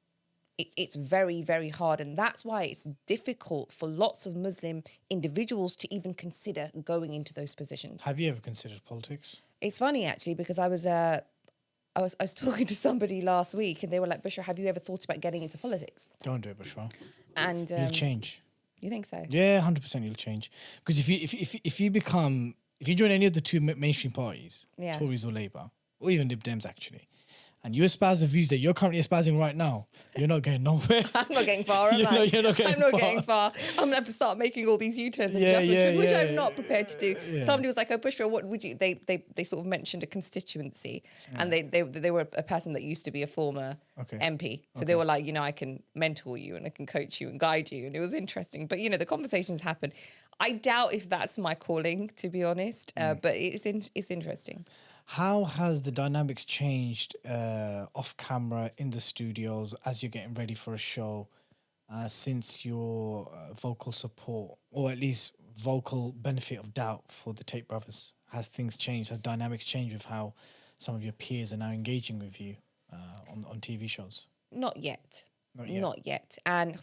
It's very, very hard. And that's why it's difficult for lots of Muslim individuals to even consider going into those positions. Have you ever considered politics? It's funny, actually, because I was talking to somebody last week and they were like, Bushra, have you ever thought about getting into politics? Don't do it, Bushra. And you'll change. You think so? Yeah, 100% you'll change. Because if you join any of the 2 mainstream parties, Tories or Labour, or even Lib Dems actually, and you espouse the views that you're currently espousing right now, you're not getting nowhere. I'm not getting far, am I? You're not getting far. I'm going to have to start making all these U-turns and adjustments, which I'm not prepared to do. Yeah. Somebody was like, oh, Bushra, what would you... They sort of mentioned a constituency, and they were a person that used to be a former MP. So they were like, I can mentor you and I can coach you and guide you. And it was interesting. But, the conversations happened. I doubt if that's my calling, to be honest, but it's interesting. How has the dynamics changed off camera in the studios as you're getting ready for a show since your vocal support, or at least vocal benefit of doubt for the Tate brothers? Has things changed? Has dynamics changed with how some of your peers are now engaging with you on TV shows? Not yet. And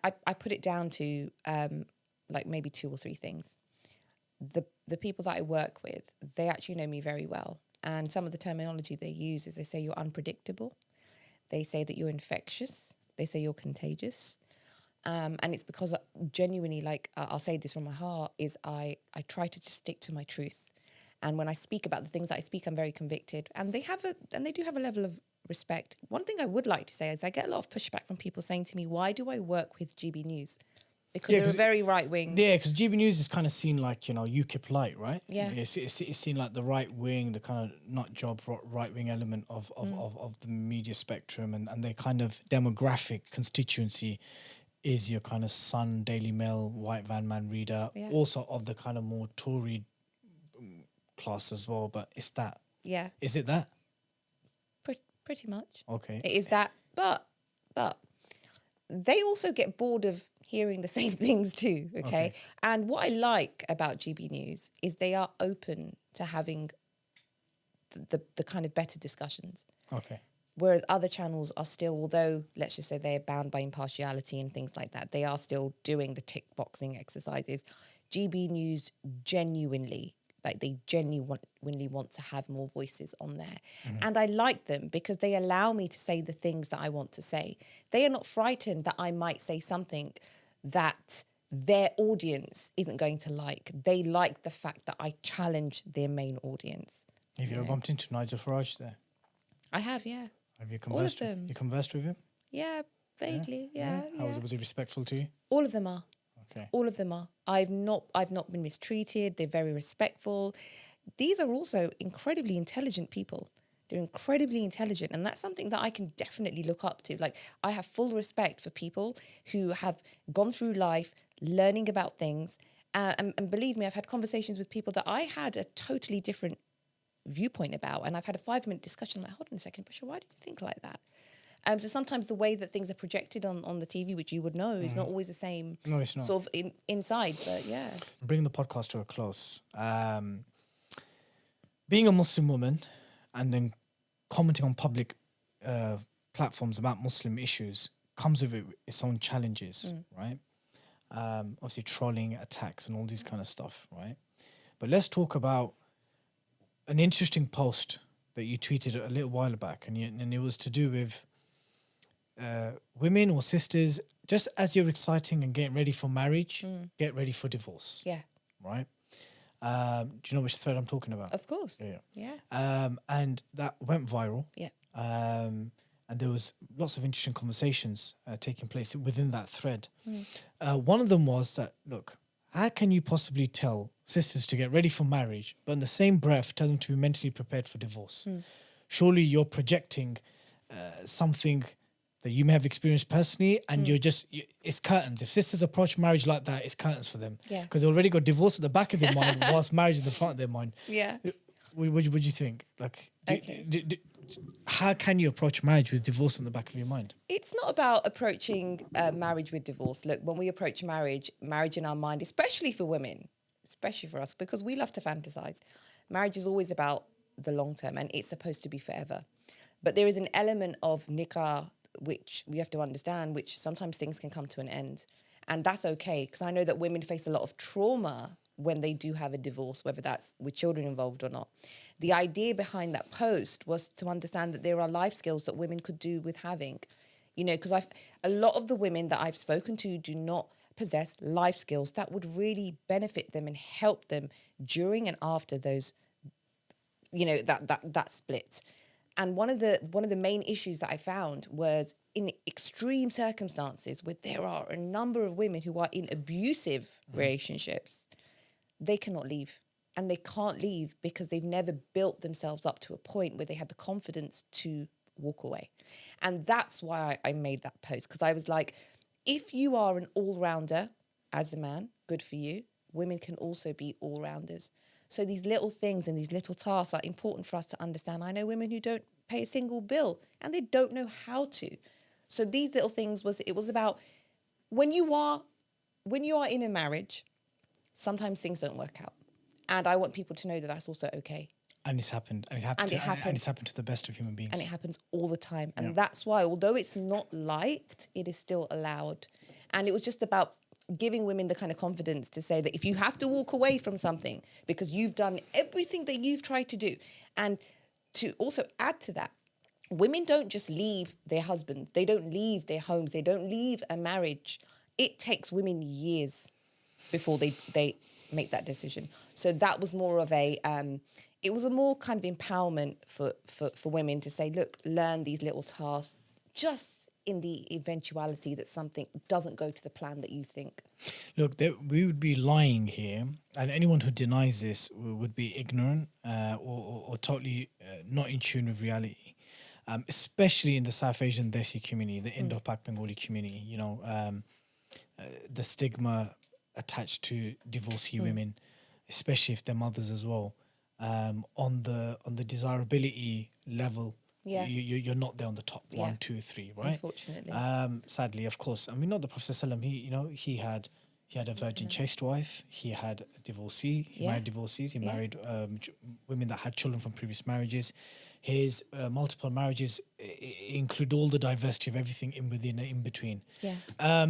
I put it down to like maybe 2 or 3 things. The people that I work with, they actually know me very well. And some of the terminology they use is they say you're unpredictable. They say that you're infectious. They say you're contagious. And it's because genuinely, like, I'll say this from my heart, is I try to just stick to my truth. And when I speak about the things that I speak, I'm very convicted. And they do have a level of respect. One thing I would like to say is I get a lot of pushback from people saying to me, why do I work with GB News? Because they're a very right-wing. Yeah, because GB News is kind of seen like, UKIP light, right? Yeah. It's seen like the right wing, the kind of nut job right-wing element of the media spectrum. And their kind of demographic constituency is your kind of Sun, Daily Mail, white van man reader, also of the kind of more Tory class as well. But it's that. Yeah. Is it that? Pretty much. Okay. It is that. But they also get bored of hearing the same things too, okay? And what I like about GB News is they are open to having the kind of better discussions. Okay. Whereas other channels are still, although let's just say they're bound by impartiality and things like that, they are still doing the tick boxing exercises. GB News genuinely want to have more voices on there. And I like them because they allow me to say the things that I want to say. They are not frightened that I might say something that their audience isn't going to like. They like the fact that I challenge their main audience. Have you ever bumped into Nigel Farage there? I have, yeah. Have you conversed? All of them. You conversed with him? Yeah, vaguely, yeah. How was he respectful to you? All of them are. Okay. All of them are. I've not been mistreated. They're very respectful. These are also incredibly intelligent people. They're incredibly intelligent. And that's something that I can definitely look up to. Like, I have full respect for people who have gone through life learning about things. And believe me, I've had conversations with people that I had a totally different viewpoint about. And I've had a 5-minute discussion. I'm like, hold on a second, Bushra, why did you think like that? So sometimes the way that things are projected on the TV, which you would know, is not always the same. No, it's not. Sort of inside, but yeah. Bring the podcast to a close. Being a Muslim woman and then commenting on public platforms about Muslim issues comes with its own challenges, right? Obviously trolling, attacks and all these kind of stuff, right? But let's talk about an interesting post that you tweeted a little while back, and it was to do with women or sisters, just as you're exciting and getting ready for marriage, get ready for divorce. Yeah. Right? Do you know which thread I'm talking about? Of course. Yeah. Yeah. And that went viral. Yeah. And there was lots of interesting conversations taking place within that thread. One of them was that, look, how can you possibly tell sisters to get ready for marriage, but in the same breath tell them to be mentally prepared for divorce? Surely you're projecting something that you may have experienced personally, and it's curtains. If sisters approach marriage like that, it's curtains for them. Yeah. Because they already got divorce at the back of their mind, whilst marriage is the front of their mind. Yeah. What do you think? Like, how can you approach marriage with divorce in the back of your mind? It's not about approaching marriage with divorce. Look, when we approach marriage in our mind, especially for women, especially for us, because we love to fantasize, marriage is always about the long term and it's supposed to be forever. But there is an element of nikah, which we have to understand, which sometimes things can come to an end. And that's okay, because I know that women face a lot of trauma when they do have a divorce, whether that's with children involved or not. The idea behind that post was to understand that there are life skills that women could do with having, because a lot of the women that I've spoken to do not possess life skills that would really benefit them and help them during and after those, that split. And one of the main issues that I found was in extreme circumstances where there are a number of women who are in abusive relationships, they cannot leave. And they can't leave because they've never built themselves up to a point where they had the confidence to walk away. And that's why I made that post, because I was like, if you are an all-rounder as a man, good for you. Women can also be all-rounders. So these little things and these little tasks are important for us to understand. I know women who don't pay a single bill and they don't know how to. So these little things it was about when you are in a marriage, sometimes things don't work out. And I want people to know that that's also okay. And it's happened. And it's happened to the best of human beings. And it happens all the time. And that's why, although it's not liked, it is still allowed. And it was just about giving women the kind of confidence to say that if you have to walk away from something because you've done everything that you've tried to do, and to also add to that, women don't just leave their husbands, they don't leave their homes, they don't leave a marriage. It takes women years before they make that decision. So that was more of a it was a more kind of empowerment for women to say, look, learn these little tasks just in the eventuality that something doesn't go to the plan that you think. Look, we would be lying here, and anyone who denies this would be ignorant or totally not in tune with reality. Especially in the South Asian Desi community, the Indo-Pak Bengali community, you know, the stigma attached to divorcee women, especially if they're mothers as well, on the desirability level, you're not there on the top 1, 2, 3, right? Unfortunately. Sadly, of course. I mean, not the Prophet Sallam. He had a virgin chaste wife. He had a divorcee. He married divorcees. He married women that had children from previous marriages. His multiple marriages include all the diversity of everything in between. Yeah.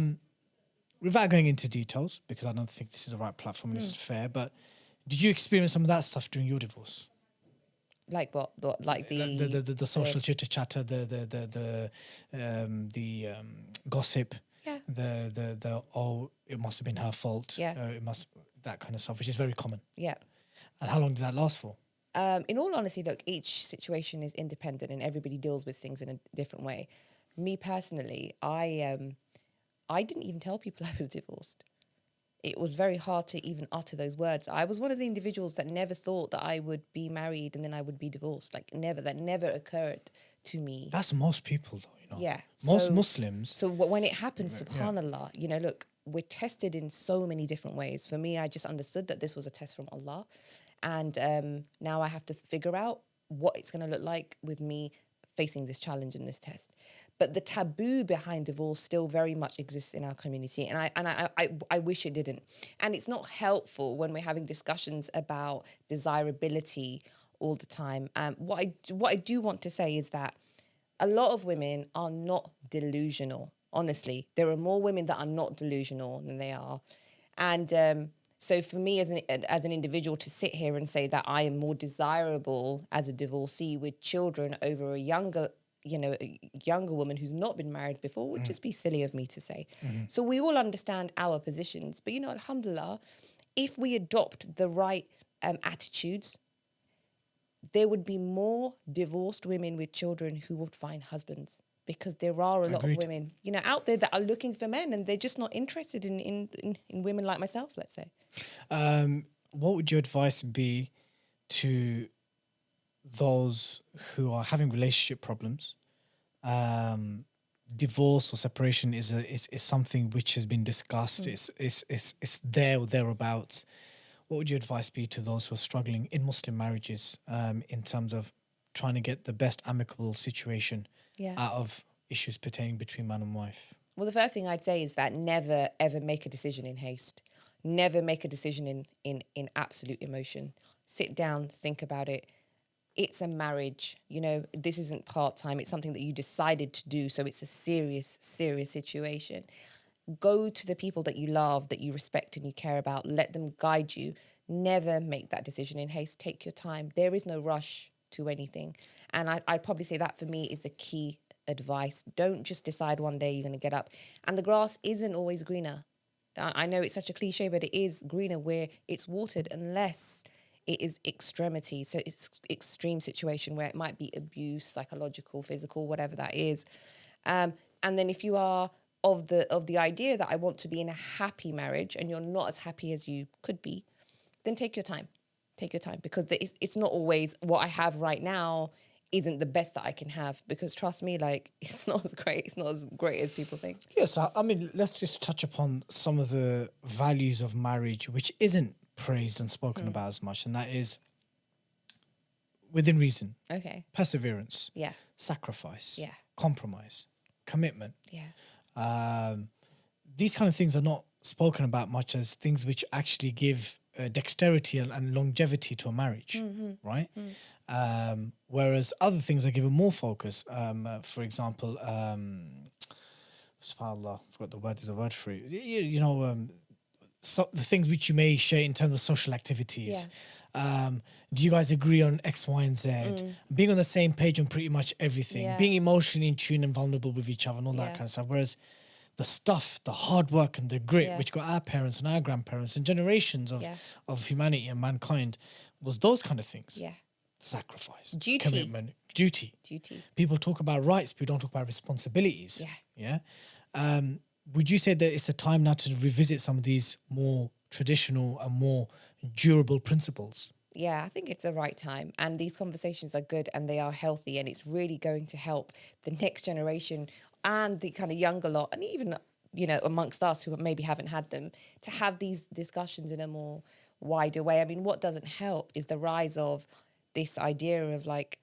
Without going into details, because I don't think this is the right platform and this is fair, but did you experience some of that stuff during your divorce? Like what? Like the social chitter chatter, the gossip, the it must have been her fault. It must, that kind of stuff, which is very common. Yeah. And how long did that last for? In all honesty, look, each situation is independent and everybody deals with things in a different way. Me personally, I didn't even tell people I was divorced. It was very hard to even utter those words. I was one of the individuals that never thought that I would be married and then I would be divorced. Like that never occurred to me. That's most people though, you know. Yeah. Most Muslims. So when it happens, subhanAllah, you know, look, we're tested in so many different ways. For me, I just understood that this was a test from Allah. And now I have to figure out what it's going to look like with me facing this challenge and this test. But the taboo behind divorce still very much exists in our community, and I wish it didn't. And it's not helpful when we're having discussions about desirability all the time. What I do want to say is that a lot of women are not delusional. Honestly, there are more women that are not delusional than they are, and so for me as an individual to sit here and say that I am more desirable as a divorcee with children over a younger woman who's not been married before would just be silly of me to say. So we all understand our positions, but alhamdulillah, if we adopt the right attitudes, there would be more divorced women with children who would find husbands, because there are a lot of women out there that are looking for men and they're just not interested in women like myself, let's say. What would your advice be to those who are having relationship problems? Divorce or separation is something which has been discussed. It's there or thereabouts. What would your advice be to those who are struggling in Muslim marriages, in terms of trying to get the best amicable situation out of issues pertaining between man and wife? Well, the first thing I'd say is that never ever make a decision in haste. Never make a decision in absolute emotion. Sit down, think about it. It's a marriage, this isn't part-time. It's something that you decided to do. So it's a serious, serious situation. Go to the people that you love, that you respect and you care about. Let them guide you. Never make that decision in haste. Take your time. There is no rush to anything. And I'd probably say that for me is the key advice. Don't just decide one day you're going to get up. And the grass isn't always greener. I know it's such a cliche, but it is greener where it's watered, unless it is extremity. So it's extreme situation where it might be abuse, psychological, physical, whatever that is. And then if you are of the idea that I want to be in a happy marriage and you're not as happy as you could be, then take your time. Take your time, because it's not always what I have right now isn't the best that I can have, because trust me, it's not as great. It's not as great as people think. Yes, I mean, let's just touch upon some of the values of marriage, which isn't praised and spoken about as much, and that is within reason. Okay. Perseverance. Yeah. Sacrifice. Yeah. Compromise. Commitment. Yeah. These kind of things are not spoken about much as things which actually give dexterity and longevity to a marriage, right? Whereas other things are given more focus. For example, subhanAllah, I forgot the word. There's a word for it. the things which you may share in terms of social activities. Do you guys agree on X, Y, and Z? Being on the same page on pretty much everything. Yeah. Being emotionally in tune and vulnerable with each other and all that Yeah. kind of stuff. Whereas the stuff, the hard work and the grit, Yeah. which got our parents and our grandparents and generations Yeah. of humanity and mankind, was those kind of things. Yeah. Sacrifice, Duty. commitment, duty. People talk about rights, but we don't talk about responsibilities. Yeah. Would you say that it's a time now to revisit some of these more traditional and more durable principles? Yeah, I think it's the right time. And these conversations are good and they are healthy. And it's really going to help the next generation and the kind of younger lot, and even, amongst us who maybe haven't had them, to have these discussions in a more wider way. I mean, what doesn't help is the rise of this idea of like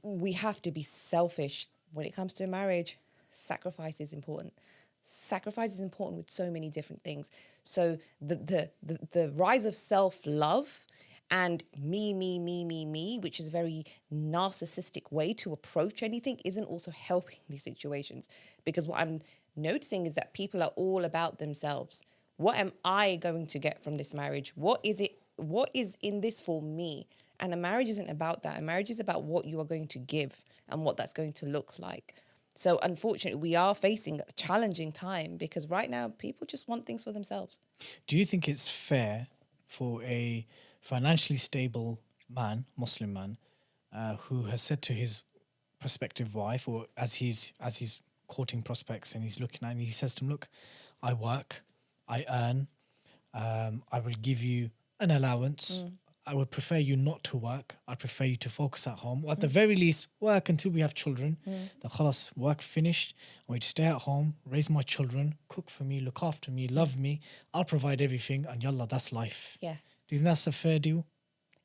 we have to be selfish when it comes to marriage. Sacrifice is important. Sacrifice is important with so many different things. So the rise of self-love and me, which is a very narcissistic way to approach anything, isn't also helping these situations. Because what I'm noticing is that people are all about themselves. What am I going to get from this marriage? What is in this for me? And a marriage isn't about that. A marriage is about what you are going to give and what that's going to look like. So unfortunately, we are facing a challenging time because right now people just want things for themselves. Do you think it's fair for a financially stable man, Muslim man, who has said to his prospective wife, or as he's courting prospects and he's looking at, and he says to him, look, I work, I earn, I will give you an allowance. I would prefer you not to work. I'd prefer you to focus at home. Or at the very least, work until we have children. The khalas, work finished. I want you to stay at home, raise my children, cook for me, look after me, love me. I'll provide everything. And yallah, that's life. Yeah. Do you think that's a fair deal?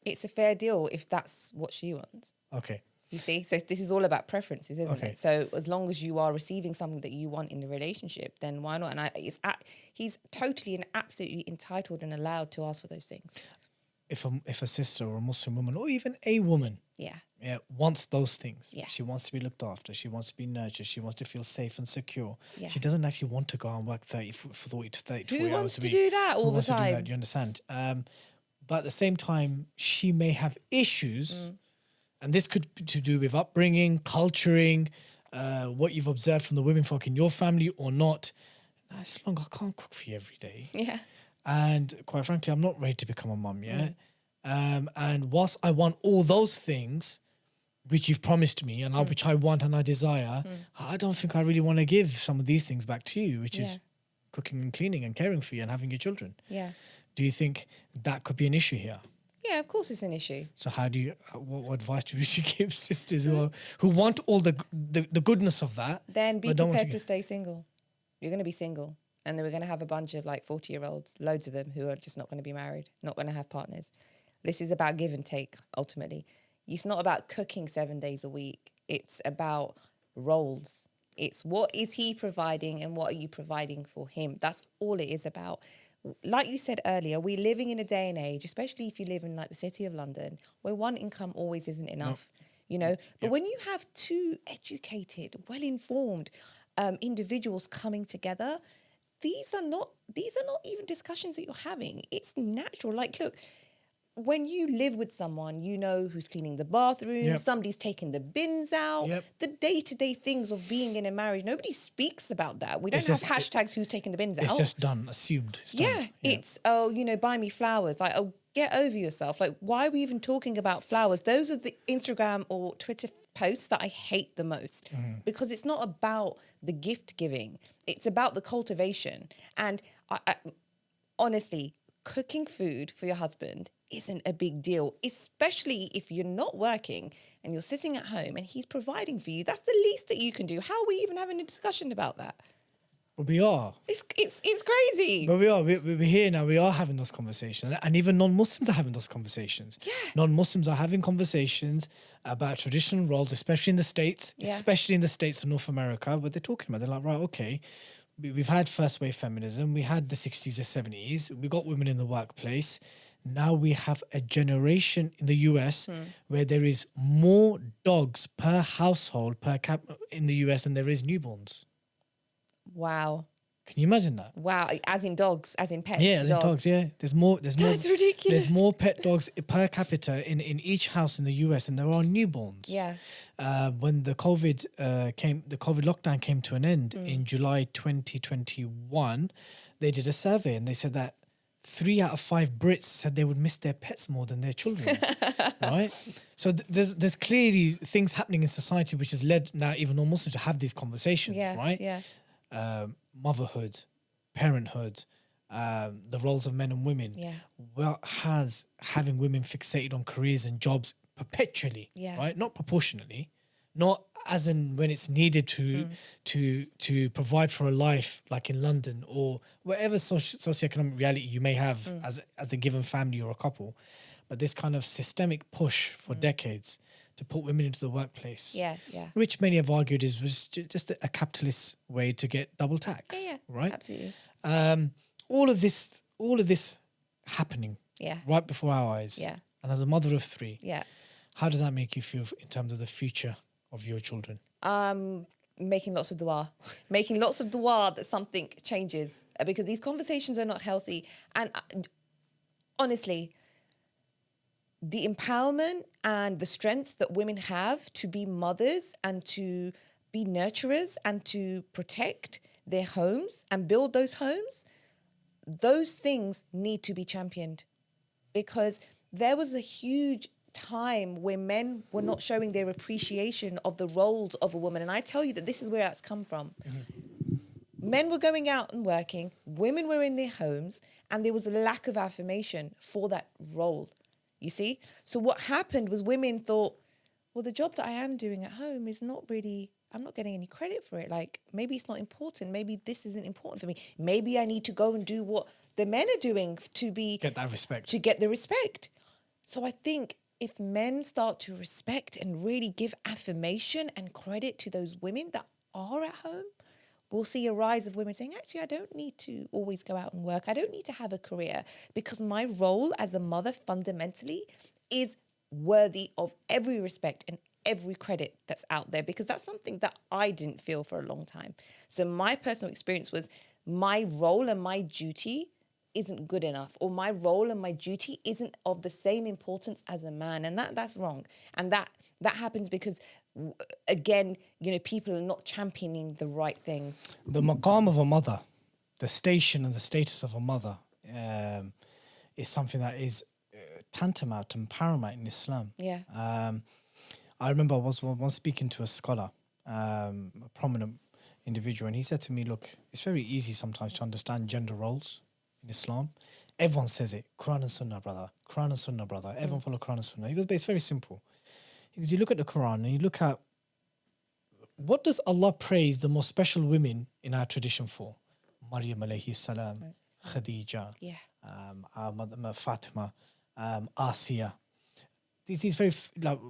It's a fair deal if that's what she wants. Okay. You see? So this is all about preferences, isn't Okay. it? So as long as you are receiving something that you want in the relationship, then why not? And he's totally and absolutely entitled and allowed to ask for those things. If a sister or a Muslim woman or even a woman Yeah. wants those things, Yeah. she wants to be looked after, she wants to be nurtured, she wants to feel safe and secure. Yeah. She doesn't actually want to go and work 30 to 40 to 40 Who hours wants a to week. do that all Who the wants to do that? time? Do you understand? But at the same time, she may have issues, and this could be to do with upbringing, culturing, what you've observed from the women folk in your family or not. It's long, I can't cook for you every day. Yeah. And quite frankly, I'm not ready to become a mum yet. And whilst I want all those things, which you've promised me, and which I want and I desire, I don't think I really want to give some of these things back to you, which is cooking and cleaning and caring for you and having your children. Yeah. Do you think that could be an issue here? Yeah, of course it's an issue. So how do you, what advice do you give sisters who want all the goodness of that? Then be but don't want prepared to stay single. You're going to be single. And then we're going to have a bunch of like 40-year-olds, loads of them who are just not going to be married, not going to have partners. This is about give and take, ultimately. It's not about cooking 7 days a week. It's about roles. It's what is he providing and what are you providing for him? That's all it is about. Like you said earlier, we're living in a day and age, especially if you live in like the city of London, where one income always isn't enough, you know. But when you have two educated, well-informed individuals coming together, these are not even discussions that you're having. It's natural. Like, look, when you live with someone, you know who's cleaning the bathroom, somebody's taking the bins out, the day-to-day things of being in a marriage. Nobody speaks about that. We don't have hashtags who's taking the bins out. It's just done, assumed. It's done. It's, oh, you know, buy me flowers. Like, oh, get over yourself. Like, why are we even talking about flowers? Those are the Instagram or Twitter posts that I hate the most because it's not about the gift giving. It's about the cultivation. And I honestly, cooking food for your husband isn't a big deal, especially if you're not working and you're sitting at home and he's providing for you. That's the least that you can do. How are we even having a discussion about that? But we are. It's crazy. But we are. We're here now. We are having those conversations. And even non-Muslims are having those conversations. Yeah. Non-Muslims are having conversations about traditional roles, especially in the States, especially in the States of North America, where they're talking about, they're like, right, okay, we've had first wave feminism. We had the 60s or 70s. We got women in the workplace. Now we have a generation in the US where there is more dogs per household per cap in the US than there is newborns. Wow. Can you imagine that? Wow, as in dogs, as in pets. Yeah, as in dogs. Yeah, there's more. That's ridiculous. There's more pet dogs per capita in each house in the US, and there are newborns. Yeah. When the COVID lockdown came to an end in July 2021, they did a survey and they said that 3 out of 5 Brits said they would miss their pets more than their children. Right? So there's clearly things happening in society which has led now even non-Muslims to have these conversations. Yeah. Right? Yeah. Motherhood, parenthood, the roles of men and women. Yeah. Well, has having women fixated on careers and jobs perpetually, Yeah. right? Not proportionally, not as in when it's needed to provide for a life, like in London or whatever socioeconomic reality you may have as a given family or a couple, but this kind of systemic push for decades to put women into the workplace. Yeah. Yeah. Which many have argued was just a capitalist way to get double tax. Yeah. Right. Absolutely. All of this happening Yeah. right before our eyes. Yeah. And as a mother of 3, Yeah. how does that make you feel in terms of the future of your children? Making lots of dua, making lots of dua that something changes, because these conversations are not healthy. And honestly, the empowerment and the strength that women have to be mothers and to be nurturers and to protect their homes and build those homes, those things need to be championed, because there was a huge time where men were not showing their appreciation of the roles of a woman. And I tell you that this is where it's come from. Men were going out and working, women were in their homes, and there was a lack of affirmation for that role. You see? So what happened was women thought, well, the job that I am doing at home is not really, I'm not getting any credit for it. Like, maybe it's not important. Maybe this isn't important for me. Maybe I need to go and do what the men are doing to Get that respect. to get the respect. So I think if men start to respect and really give affirmation and credit to those women that are at home, we'll see a rise of women saying, actually, I don't need to always go out and work. I don't need to have a career, because my role as a mother fundamentally is worthy of every respect and every credit that's out there, because that's something that I didn't feel for a long time. So my personal experience was my role and my duty isn't good enough, or my role and my duty isn't of the same importance as a man, and that's wrong. And that happens because, again, people are not championing the right things. The maqam of a mother, the station and the status of a mother, is something that is tantamount and paramount in Islam. Yeah. I remember I was once speaking to a scholar, a prominent individual, and he said to me, look, it's very easy sometimes to understand gender roles in Islam. Everyone says it, Quran and Sunnah, brother. Quran and Sunnah, brother. Everyone follow Quran and Sunnah. He goes, but it's very simple. Because you look at the Quran and you look at, what does Allah praise the most special women in our tradition for? Maryam alayhi salam, Khadija, our mother Fatima, Asiya. These very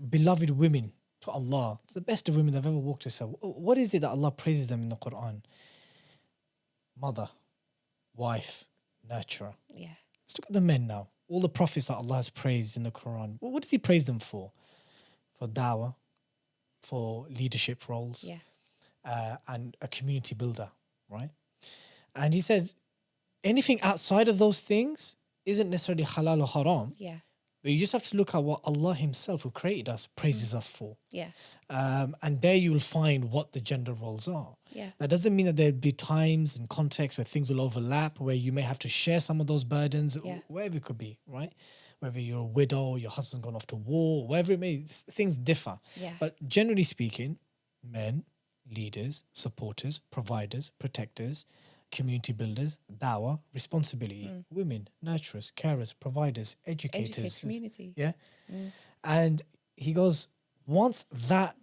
beloved women to Allah. It's the best of women that have ever walked this earth. What is it that Allah praises them in the Quran? Mother, wife, nurturer. Yeah. Let's look at the men now. All the prophets that Allah has praised in the Quran. What does He praise them for? For dawah, for leadership roles, and a community builder, right? And He said, anything outside of those things isn't necessarily halal or haram. Yeah. But you just have to look at what Allah Himself, who created us, praises us for. Yeah. And there you will find what the gender roles are. Yeah. That doesn't mean that there'll be times and contexts where things will overlap, where you may have to share some of those burdens, wherever it could be, right? Whether you're a widow, your husband's gone off to war, wherever it may, things differ. Yeah. But generally speaking, men, leaders, supporters, providers, protectors, community builders, dawah, responsibility, women, nurturers, carers, providers, educators. Community. Yeah. And he goes, once that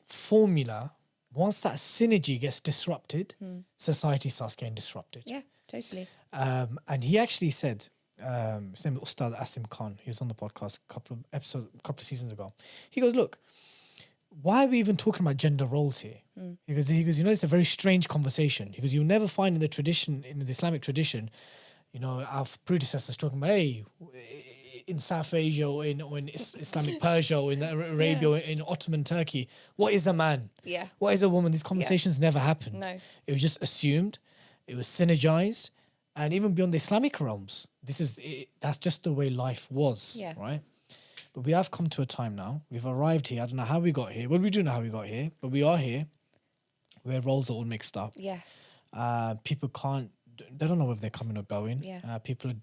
formula, once that synergy gets disrupted, society starts getting disrupted. Yeah, totally. And he actually said, his name is Ustad Asim Khan, he was on the podcast a couple of seasons ago. He goes, look, why are we even talking about gender roles here? He goes, it's a very strange conversation. Because you'll never find in the tradition, in the Islamic tradition, our predecessors talking about, hey, in South Asia or in Islamic Persia or in Arabia or in Ottoman Turkey, what is a man? Yeah. What is a woman? These conversations never happened. No. It was just assumed. It was synergized, and even beyond the Islamic realms, that's just the way life was, Yeah. right? But we have come to a time now. We've arrived here. I don't know how we got here. Well, we do know how we got here, but we are here where roles are all mixed up. Yeah. People they don't know whether they're coming or going. Yeah. People are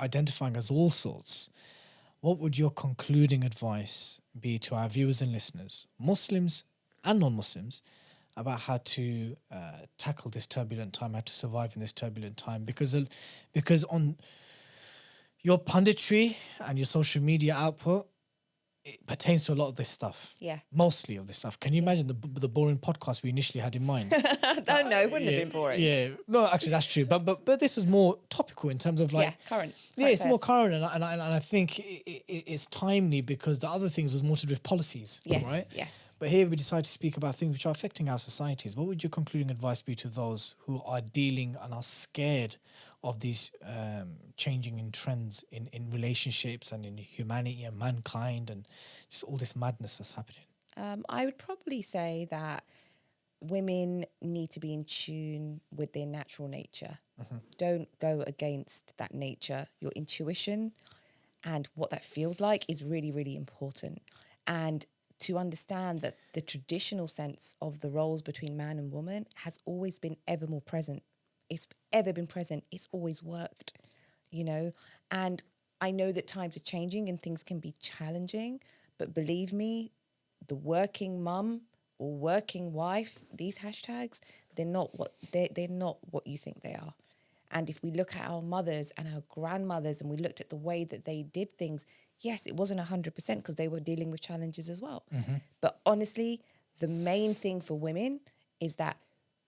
identifying as all sorts. What would your concluding advice be to our viewers and listeners, Muslims and non-Muslims, about how to tackle this turbulent time, how to survive in this turbulent time? Because on your punditry and your social media output, it pertains to a lot of this stuff. Yeah. Mostly of this stuff. Can you imagine the boring podcast we initially had in mind? Don't know. It wouldn't have been boring. Yeah. No, actually, that's true. But this was more topical in terms of like... current. Yeah, it's more current. And I think it's timely because the other things was more to do with policies. Yes, Right? yes. But here we decided to speak about things which are affecting our societies. What would your concluding advice be to those who are dealing and are scared of these changing in trends in relationships and in humanity and mankind and just all this madness that's happening? I would probably say that women need to be in tune with their natural nature. Don't go against that nature. Your intuition and what that feels like is really, really important. And to understand that the traditional sense of the roles between man and woman has always been ever more present. It's ever been present. It's always worked, And I know that times are changing and things can be challenging, but believe me, the working mum or working wife, these hashtags, they're not what you think they are. And if we look at our mothers and our grandmothers and we looked at the way that they did things, yes, it wasn't 100% because they were dealing with challenges as well. But honestly, the main thing for women is that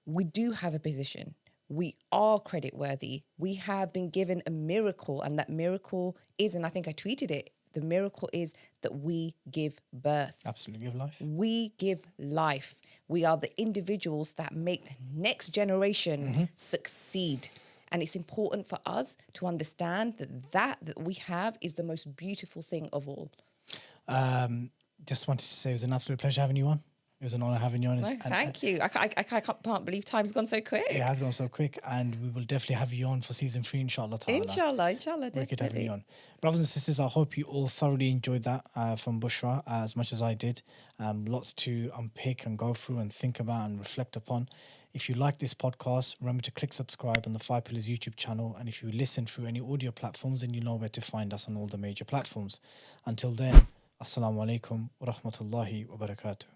we do have a position. We are credit worthy. We have been given a miracle, and that miracle is, and I think I tweeted it, the miracle is that we give birth. Absolutely, give life. We give life. We are the individuals that make the next generation succeed. And it's important for us to understand that we have is the most beautiful thing of all. Just wanted to say it was an absolute pleasure having you on. It was an honor having you on. Thank you. I can't believe time's gone so quick. It has gone so quick, and we will definitely have you on for season 3, inshallah. Inshallah, Wicked having definitely. you on. Brothers and sisters, I hope you all thoroughly enjoyed that from Bushra as much as I did. Lots to unpick and go through and think about and reflect upon. If you like this podcast, remember to click subscribe on the 5 Pillars YouTube channel. And if you listen through any audio platforms, then you know where to find us on all the major platforms. Until then, Assalamu alaikum wa rahmatullahi wa barakatuh.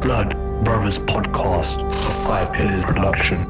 Blood Brothers Podcast, a 5 Pillars production.